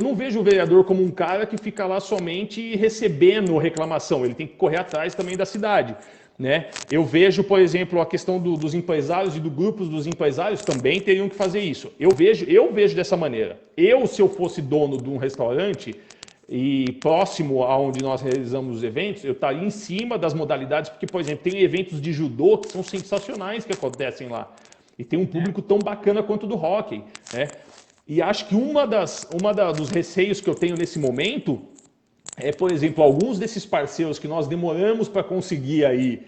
não vejo o vereador como um cara que fica lá somente recebendo reclamação. Ele tem que correr atrás também da cidade. Né? Eu vejo, por exemplo, a questão dos empresários e do grupos dos empresários também teriam que fazer isso. Eu vejo dessa maneira. Se eu fosse dono de um restaurante e próximo aonde nós realizamos os eventos, eu estaria em cima das modalidades, porque, por exemplo, tem eventos de judô que são sensacionais que acontecem lá. E tem um público tão bacana quanto o do hóquei. Né? E acho que dos receios que eu tenho nesse momento por exemplo, alguns desses parceiros que nós demoramos para conseguir aí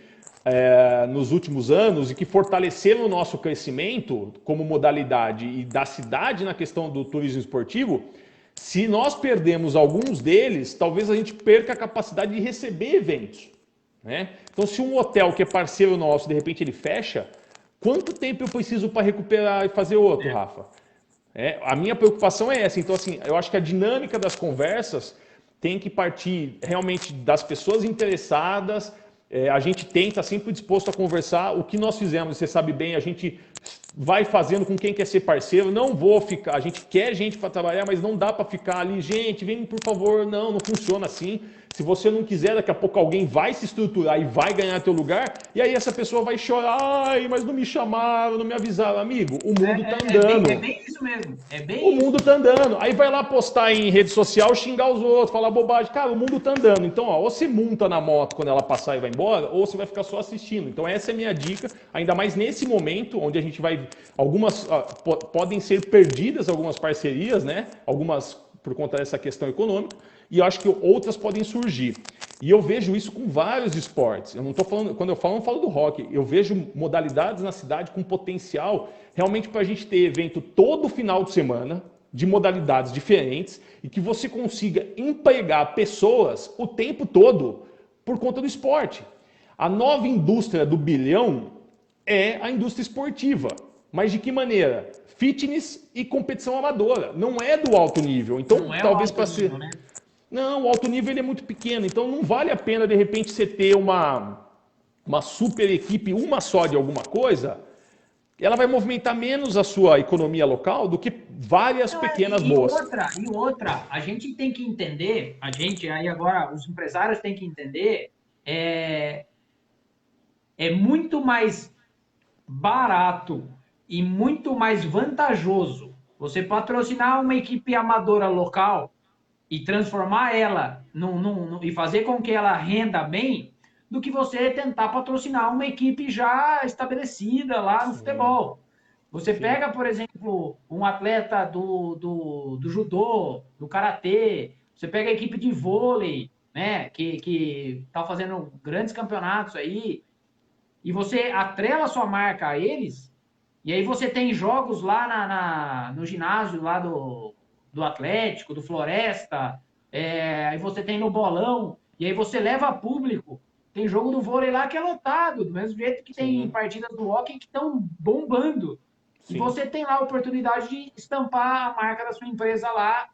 nos últimos anos e que fortaleceram o nosso crescimento como modalidade e da cidade na questão do turismo esportivo, se nós perdemos alguns deles, talvez a gente perca a capacidade de receber eventos. Né? Então, se um hotel que é parceiro nosso, de repente ele fecha, quanto tempo eu preciso para recuperar e fazer outro, Rafa? A minha preocupação é essa. Então, assim, eu acho que a dinâmica das conversas tem que partir realmente das pessoas interessadas. A gente está sempre disposto a conversar. O que nós fizemos, você sabe bem, a gente vai fazendo com quem quer ser parceiro. Não vou ficar, a gente quer gente para trabalhar, mas não dá para ficar ali, gente, vem por favor, não funciona assim. Se você não quiser, daqui a pouco alguém vai se estruturar e vai ganhar teu lugar, e aí essa pessoa vai chorar, ai, mas não me chamaram, não me avisaram. Amigo, o mundo tá andando. É bem isso mesmo. O mundo tá andando. Aí vai lá postar em rede social, xingar os outros, falar bobagem. Cara, o mundo tá andando. Então, ou você monta na moto quando ela passar e vai embora, ou você vai ficar só assistindo. Então, essa é a minha dica, ainda mais nesse momento, onde a gente vai... Algumas podem ser perdidas, algumas parcerias, né? Algumas por conta dessa questão econômica, e eu acho que outras podem surgir. E eu vejo isso com vários esportes. Eu não estou falando, quando eu falo do hóquei. Eu vejo modalidades na cidade com potencial realmente para a gente ter evento todo final de semana, de modalidades diferentes, e que você consiga empregar pessoas o tempo todo por conta do esporte. A nova indústria do bilhão é a indústria esportiva. Mas de que maneira? Fitness e competição amadora. Não é do alto nível. Então, talvez para ser... Né? Não, o alto nível ele é muito pequeno, então não vale a pena, de repente, você ter uma super equipe, uma só de alguma coisa, ela vai movimentar menos a sua economia local do que várias pequenas boas. E outra, a gente tem que entender, aí agora, os empresários têm que entender, é muito mais barato e muito mais vantajoso você patrocinar uma equipe amadora local e transformar ela e fazer com que ela renda bem, do que você tentar patrocinar uma equipe já estabelecida lá no futebol. Você pega, por exemplo, um atleta do judô, do karatê, você pega a equipe de vôlei, né, que tá fazendo grandes campeonatos aí, e você atrela a sua marca a eles, e aí você tem jogos lá no ginásio lá do Atlético, do Floresta, aí você tem no Bolão, e aí você leva público. Tem jogo do vôlei lá que é lotado, do mesmo jeito que tem partidas do hóquei que estão bombando. Sim. E você tem lá a oportunidade de estampar a marca da sua empresa lá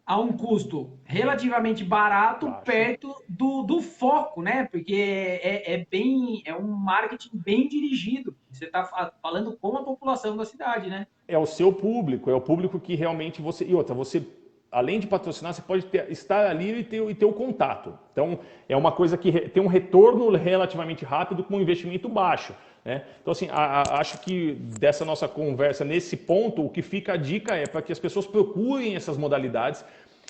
a um custo relativamente barato, perto do foco, né? Porque é um marketing bem dirigido. Você está falando com a população da cidade, né? É o seu público, é o público que realmente você... E outra, você, além de patrocinar, você pode estar ali e ter o contato. Então, é uma coisa que tem um retorno relativamente rápido com um investimento baixo. Né? Então, assim, acho que dessa nossa conversa, nesse ponto, o que fica a dica é para que as pessoas procurem essas modalidades,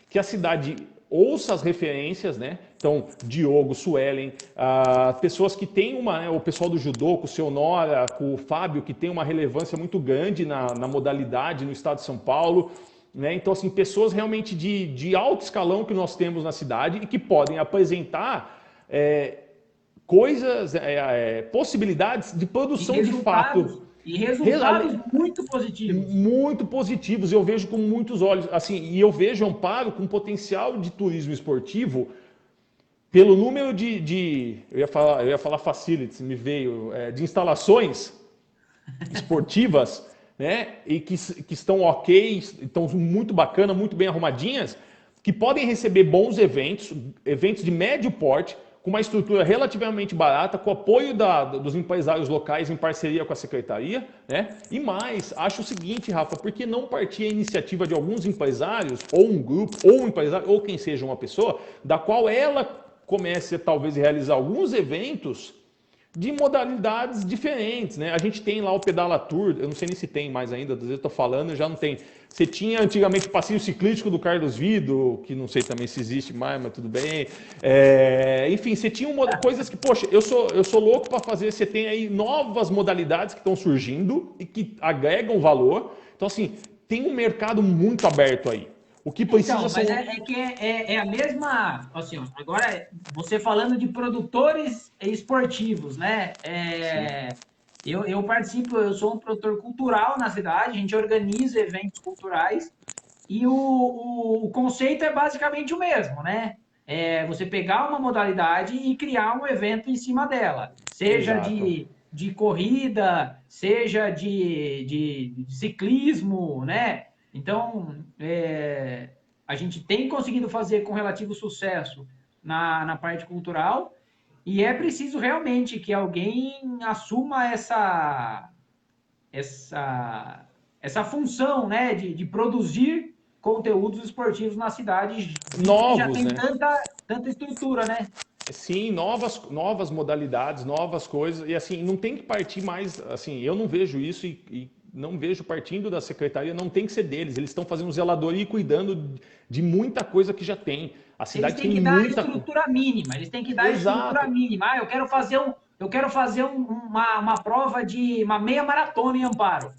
que a cidade ouça as referências, né? Então, Diogo, Suelen, pessoas que têm o pessoal do judô, com o seu Nora, com o Fábio, que tem uma relevância muito grande na modalidade no estado de São Paulo. Né? Então, assim, pessoas realmente de alto escalão que nós temos na cidade e que podem apresentar coisas, possibilidades de produção de fato. E resultados muito positivos. Muito positivos, eu vejo com muitos olhos. Assim, e eu vejo Amparo com potencial de turismo esportivo pelo número eu ia falar facilities, me veio, de instalações esportivas, né? E que estão ok, estão muito bacana, muito bem arrumadinhas, que podem receber bons eventos de médio porte, com uma estrutura relativamente barata, com apoio dos empresários locais em parceria com a secretaria, né? E mais, acho o seguinte, Rafa, por que não partir a iniciativa de alguns empresários, ou um grupo, ou um empresário, ou quem seja uma pessoa, da qual ela comece talvez a realizar alguns eventos de modalidades diferentes, né? A gente tem lá o Pedala Tour, eu não sei nem se tem mais ainda, às vezes eu tô falando, já não tem. Você tinha antigamente o passeio ciclístico do Carlos Vido, que não sei também se existe mais, mas tudo bem. Enfim, você tinha coisas que, poxa, eu sou louco para fazer, você tem aí novas modalidades que estão surgindo e que agregam valor. Então, assim, tem um mercado muito aberto aí. O que precisa Mas é a mesma, assim, ó, agora você falando de produtores esportivos, né? Eu participo, eu sou um produtor cultural na cidade, a gente organiza eventos culturais e o conceito é basicamente o mesmo, né? É você pegar uma modalidade e criar um evento em cima dela, seja de corrida, seja de ciclismo, né? Então, a gente tem conseguido fazer com relativo sucesso na parte cultural e é preciso realmente que alguém assuma essa função, né, de produzir conteúdos esportivos na cidade, visto que já novos, tem né? tanta estrutura, né? Sim, novas modalidades, novas coisas. E assim, não tem que partir mais. Assim, eu não vejo isso e não vejo partindo da secretaria, não tem que ser deles. Eles estão fazendo zeladoria e cuidando de muita coisa que já tem. A cidade Eles têm tem que dar a muita. estrutura mínima, eles têm que dar a estrutura Exato. mínima. Eu quero fazer uma prova de uma meia maratona em Amparo.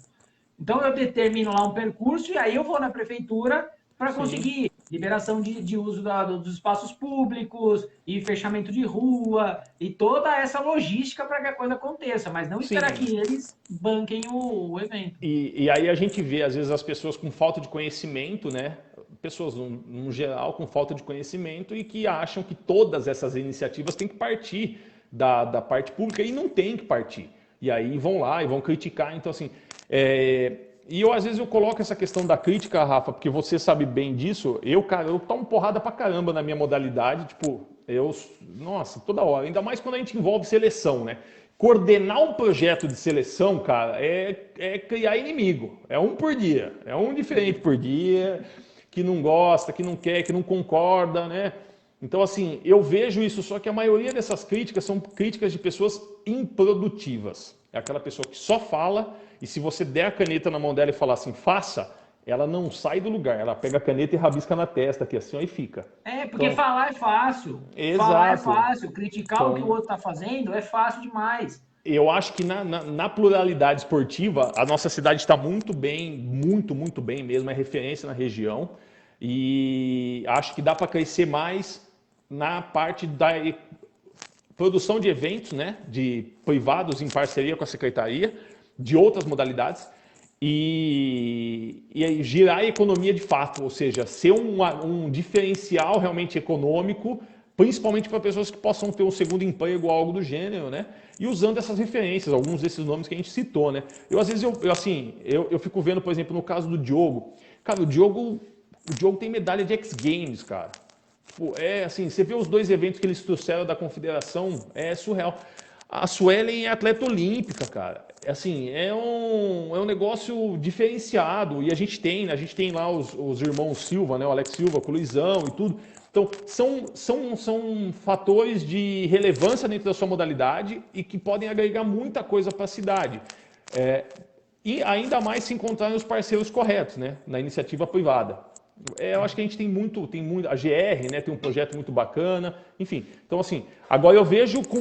Então eu determino lá um percurso e aí eu vou na prefeitura para Sim. conseguir liberação de uso dos espaços públicos e fechamento de rua e toda essa logística para que a coisa aconteça, mas não esperar Sim. que eles banquem o evento. E aí a gente vê, às vezes, as pessoas com falta de conhecimento, né? Pessoas, no geral, com falta de conhecimento e que acham que todas essas iniciativas têm que partir da parte pública e não tem que partir. E aí vão lá e vão criticar. Então, assim, e às vezes eu coloco essa questão da crítica, Rafa, porque você sabe bem disso. Cara, eu tomo porrada pra caramba na minha modalidade, tipo, nossa, toda hora. Ainda mais quando a gente envolve seleção, né? Coordenar um projeto de seleção, cara, é criar inimigo. É um por dia. É um diferente por dia, que não gosta, que não quer, que não concorda, né? Então, assim, eu vejo isso, só que a maioria dessas críticas são críticas de pessoas improdutivas. É aquela pessoa que só fala e se você der a caneta na mão dela e falar assim, faça, ela não sai do lugar. Ela pega a caneta e rabisca na testa aqui assim, ó, e fica. Porque Então, falar é fácil. exato. Falar é fácil. Criticar o que o Então, outro está fazendo é fácil demais. eu acho que na pluralidade esportiva, a nossa cidade está muito bem, muito bem mesmo, é referência na região. E acho que dá para crescer mais na parte da produção de eventos, né, de privados em parceria com a secretaria, de outras modalidades, e girar a economia de fato, ou seja, ser um diferencial realmente econômico, principalmente para pessoas que possam ter um segundo emprego ou algo do gênero, né? E usando essas referências, alguns desses nomes que a gente citou, né? Às vezes, eu fico vendo, por exemplo, no caso do Diogo. Cara, o Diogo tem medalha de X Games, cara. Assim, você vê os dois eventos que eles trouxeram da confederação, é surreal. A Suelen é atleta olímpica, cara. Assim, é um negócio diferenciado. E a gente tem lá os irmãos Silva, né? O Alex Silva com o Luizão e tudo. Então, são fatores de relevância dentro da sua modalidade e que podem agregar muita coisa para a cidade. E ainda mais se encontrarem os parceiros corretos, né? Na iniciativa privada. Eu acho que a gente tem muito, a GR, né, tem um projeto muito bacana, enfim. Então, assim, agora eu vejo com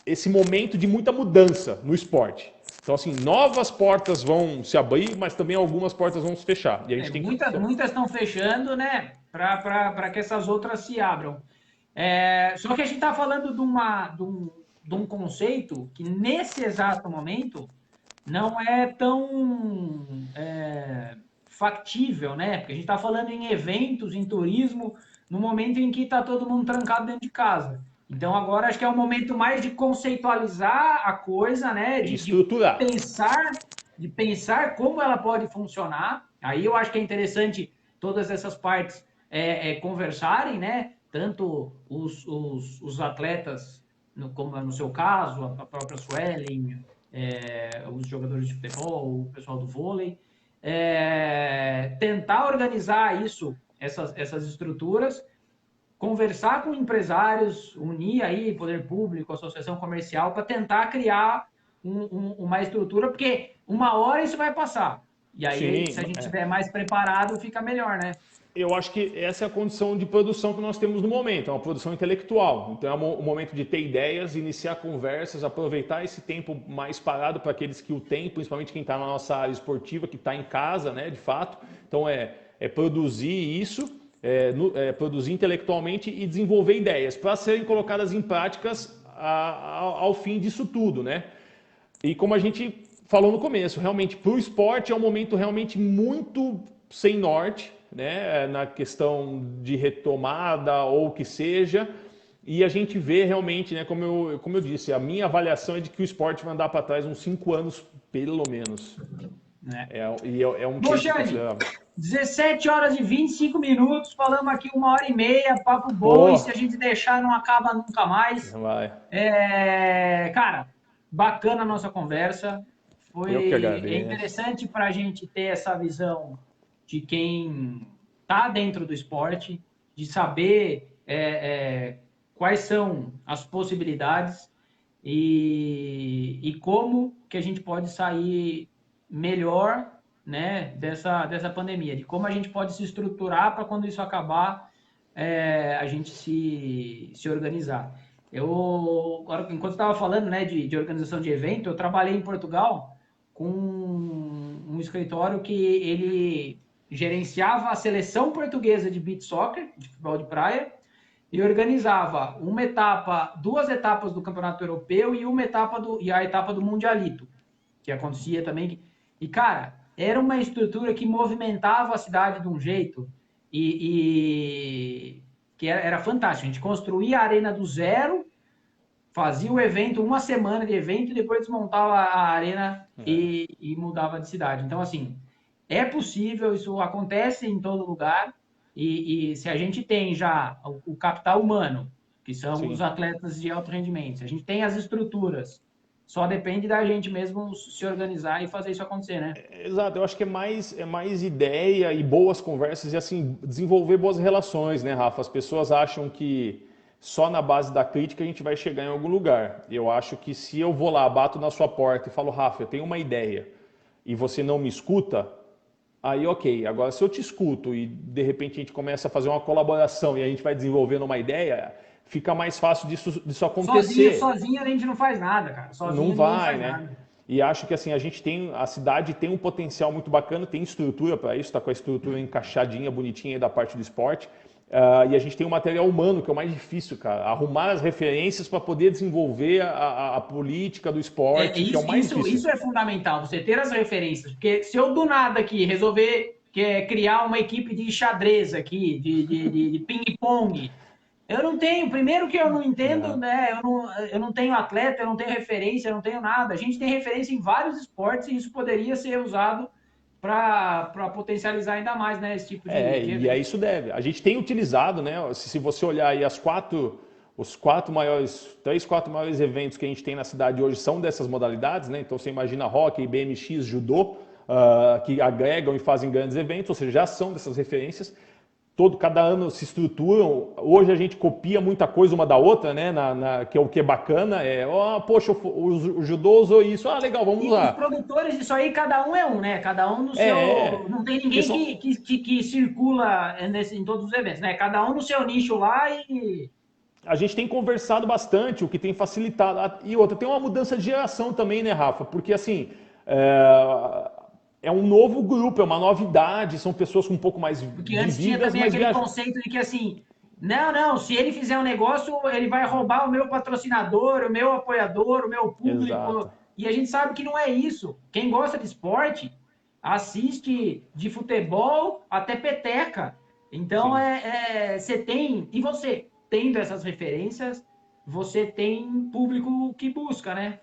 esse momento de muita mudança no esporte. Então, assim, novas portas vão se abrir, mas também algumas portas vão se fechar. E a gente tem muitas estão fechando, né, para que essas outras se abram. Só que a gente está falando de um conceito que, nesse exato momento, não é tão factível, né? Porque a gente está falando em eventos, em turismo, no momento em que está todo mundo trancado dentro de casa. Então agora acho que é o momento mais de conceitualizar a coisa, né? E estruturar. Pensar, de pensar como ela pode funcionar. Aí eu acho que é interessante todas essas partes conversarem, né? Tanto os atletas, como no seu caso, a própria Suelen, os jogadores de futebol, o pessoal do vôlei, tentar organizar isso, essas estruturas, conversar com empresários, unir aí poder público, associação comercial, para tentar criar uma estrutura, porque uma hora isso vai passar. E aí, Sim, se a gente estiver mais preparado, fica melhor, né? eu acho que essa é a condição de produção que nós temos no momento, é uma produção intelectual. Então é o momento de ter ideias, iniciar conversas, aproveitar esse tempo mais parado para aqueles que o têm, principalmente quem está na nossa área esportiva, que está em casa, né, de fato. Então é produzir isso, produzir intelectualmente e desenvolver ideias para serem colocadas em práticas ao fim disso tudo, né? E como a gente falou no começo, realmente para o esporte é um momento realmente muito sem norte, né, na questão de retomada ou o que seja, e a gente vê realmente, né, como eu disse, a minha avaliação é de que o esporte vai andar para trás uns 5 anos, pelo menos. Né? É um Bom, tempo Xande, considerável. 17 horas e 25 minutos, falamos aqui 1 hora e meia, papo bom, e Pô, se a gente deixar não acaba nunca mais. vai. Cara, bacana a nossa conversa. Eu que É agradeço. interessante para a gente ter essa visão de quem está dentro do esporte, de saber quais são as possibilidades e como que a gente pode sair melhor, né, dessa pandemia, de como a gente pode se estruturar para quando isso acabar, a gente se organizar. Agora, enquanto estava falando, né, de organização de evento, eu trabalhei em Portugal com um escritório que ele gerenciava a seleção portuguesa de beach soccer, de futebol de praia, e organizava duas etapas do Campeonato Europeu e a etapa do Mundialito, que acontecia também. E, cara, era uma estrutura que movimentava a cidade de um jeito que era fantástico. A gente construía a arena do zero, fazia o evento, uma semana de evento, e depois desmontava a arena e mudava de cidade. Então, assim, é possível, isso acontece em todo lugar, e se a gente tem já o capital humano, que são os Sim. atletas de alto rendimento, se a gente tem as estruturas, só depende da gente mesmo se organizar e fazer isso acontecer, né? Exato, eu acho que é mais ideia e boas conversas e assim, desenvolver boas relações, né, Rafa? As pessoas acham que só na base da crítica a gente vai chegar em algum lugar. Eu acho que se eu vou lá, bato na sua porta e falo, Rafa, eu tenho uma ideia, e você não me escuta, aí ok. Agora, se eu te escuto e de repente a gente começa a fazer uma colaboração e a gente vai desenvolvendo uma ideia, fica mais fácil disso acontecer. Sozinho a gente não faz nada, cara. Sozinho Não ninguém vai, faz né? nada. E acho que assim, a cidade tem um potencial muito bacana, tem estrutura para isso, está com a estrutura encaixadinha, bonitinha aí da parte do esporte. E a gente tem um material humano, que é o mais difícil, cara. Arrumar as referências para poder desenvolver a política do esporte, que é o mais difícil. Isso é fundamental, você ter as referências. Porque se eu do nada aqui resolver criar uma equipe de xadrez aqui, de ping-pong, eu não tenho, primeiro que eu não entendo, Não. né? Eu não tenho atleta, eu não tenho referência, eu não tenho nada. A gente tem referência em vários esportes e isso poderia ser usado para potencializar ainda mais, né, esse tipo de E a evento. isso deve. A gente tem utilizado, né? Se você olhar aí os três, quatro maiores eventos que a gente tem na cidade hoje são dessas modalidades, né? Então você imagina hockey, BMX, judô, que agregam e fazem grandes eventos, ou seja, já são dessas referências. Cada ano se estruturam. Hoje a gente copia muita coisa uma da outra, né? Que é o que é bacana. Poxa, o judô usou isso. Legal, vamos E os lá. produtores disso aí, cada um é um, né? Cada um no É, seu. Não tem porque ninguém que circula em todos os eventos, né? Cada um no seu nicho lá e. a gente tem conversado bastante, o que tem facilitado. E outra, tem uma mudança de geração também, né, Rafa? Porque assim, é um novo grupo, é uma novidade, são pessoas com um pouco mais Porque antes tinha vividas, também mas aquele viajam. conceito de que assim. Não, se ele fizer um negócio, ele vai roubar o meu patrocinador, o meu apoiador, o meu público. Exato. E a gente sabe que não é isso. Quem gosta de esporte assiste de futebol até peteca. Então, você tem... E você, tendo essas referências, você tem público que busca, né?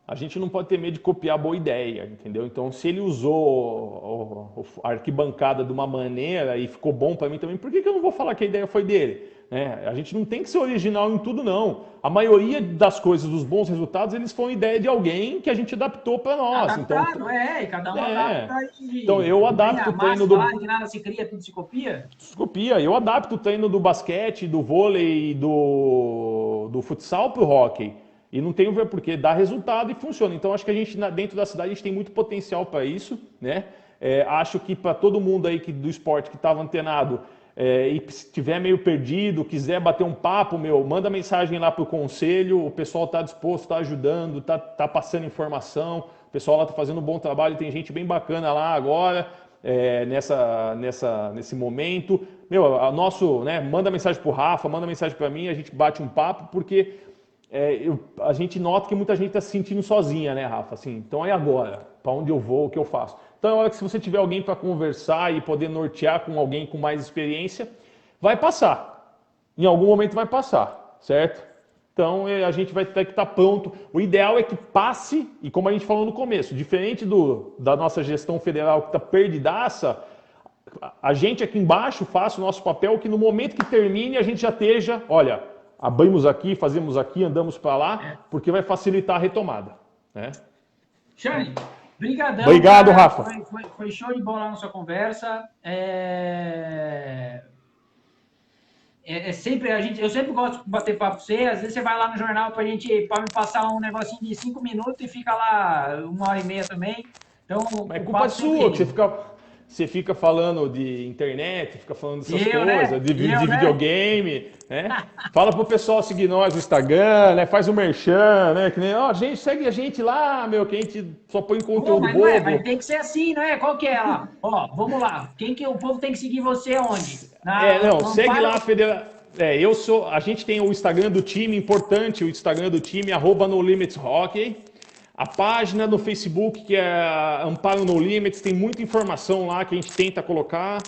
A gente não pode ter medo de copiar boa ideia, entendeu? Então, se ele usou a arquibancada de uma maneira e ficou bom para mim também, por que eu não vou falar que a ideia foi dele? Né? A gente não tem que ser original em tudo, não. A maioria das coisas, dos bons resultados, eles foram ideia de alguém que a gente adaptou para nós. Adaptado, Então, e cada um adapta. Então, eu adapto o treino do... Que nada se cria, tudo se copia? Copia. Eu adapto o treino do basquete, do vôlei, do futsal pro hóquei. E não tenho ver porque dá resultado e funciona. Então acho que a gente dentro da cidade a gente tem muito potencial para isso, né? Acho que para todo mundo aí do esporte que estava antenado e estiver meio perdido, quiser bater um papo, manda mensagem lá pro conselho. O pessoal está disposto, está ajudando, está passando informação. O pessoal lá está fazendo um bom trabalho. Tem gente bem bacana lá agora nesse momento. Né? Manda mensagem pro Rafa, manda mensagem para mim. A gente bate um papo porque a gente nota que muita gente está se sentindo sozinha, né, Rafa? Assim, então é agora, para onde eu vou, o que eu faço. Então é hora que se você tiver alguém para conversar e poder nortear com alguém com mais experiência, vai passar. Em algum momento vai passar, certo? Então a gente vai ter que estar pronto. O ideal é que passe, e como a gente falou no começo, diferente da nossa gestão federal que está perdidaça, a gente aqui embaixo faça o nosso papel que no momento que termine a gente já esteja, olha... Abrimos aqui, fazemos aqui, andamos para lá, porque vai facilitar a retomada. Né? Xande, brigadão. Obrigado, cara. Rafa. Foi show de bola a nossa conversa. Sempre eu sempre gosto de bater papo com você. Às vezes você vai lá no jornal para me passar um negocinho de 5 minutos e fica lá 1h30 também. Então, é culpa sua que você fica falando de internet, fica falando dessas coisas, né? de videogame, né? Fala pro pessoal seguir nós no Instagram, né? Faz o merchan, né? Que nem, gente, segue a gente lá, que a gente só põe conteúdo bobo. Mas tem que ser assim, não é? Qual que é lá? Vamos lá. O povo tem que seguir você onde? Segue lá, a gente tem o Instagram do time, importante, o Instagram do time, @NoLimitsHockey. A página no Facebook, que é Amparo No Limits, tem muita informação lá que a gente tenta colocar.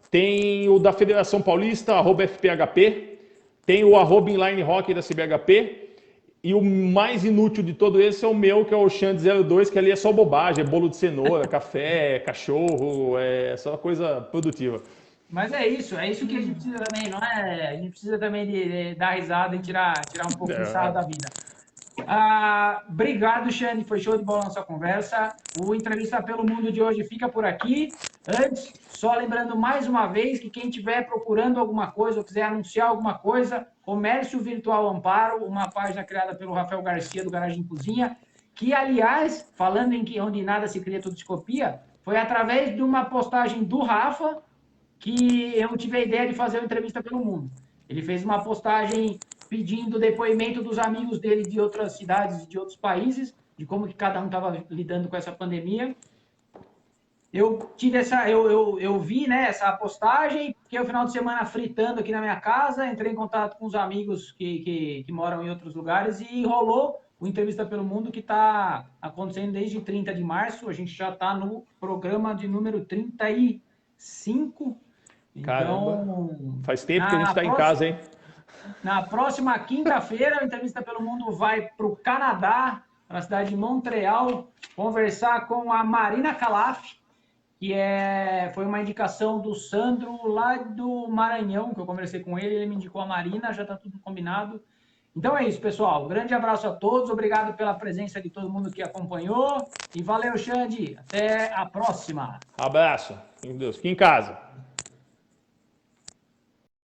Tem o da Federação Paulista, @FPHP. Tem o @InlineHockey da CBHP. E o mais inútil de todo esse é o meu, que é o Xande02, que ali é só bobagem, é bolo de cenoura, café, cachorro, é só coisa produtiva. Mas é isso que a gente precisa também, não é? A gente precisa também de dar risada e tirar um pouco de sarro da vida. Obrigado, Xande, foi show de bola a nossa conversa. O Entrevista pelo Mundo de hoje fica por aqui. Antes, só lembrando mais uma vez que quem estiver procurando alguma coisa ou quiser anunciar alguma coisa, Comércio Virtual Amparo, uma página criada pelo Rafael Garcia do Garagem Cozinha, que, aliás, falando em que onde nada se cria, tudo se copia, foi através de uma postagem do Rafa que eu tive a ideia de fazer uma Entrevista pelo Mundo. Ele fez uma postagem pedindo depoimento dos amigos dele de outras cidades, de outros países, de como que cada um estava lidando com essa pandemia. Eu tive eu vi, né, essa postagem, fiquei o final de semana fritando aqui na minha casa, entrei em contato com os amigos que moram em outros lugares e rolou o Entrevista pelo Mundo, que está acontecendo desde 30 de março. A gente já está no programa de número 35. Caramba, então, faz tempo que a gente está em casa, hein? Na próxima quinta-feira, a Entrevista pelo Mundo vai para o Canadá, na cidade de Montreal, conversar com a Marina Calaf, que foi uma indicação do Sandro lá do Maranhão, que eu conversei com ele me indicou a Marina, já está tudo combinado. Então é isso, pessoal. Um grande abraço a todos, obrigado pela presença de todo mundo que acompanhou e valeu, Xande. Até a próxima. Abraço. Meu Deus, fique em casa.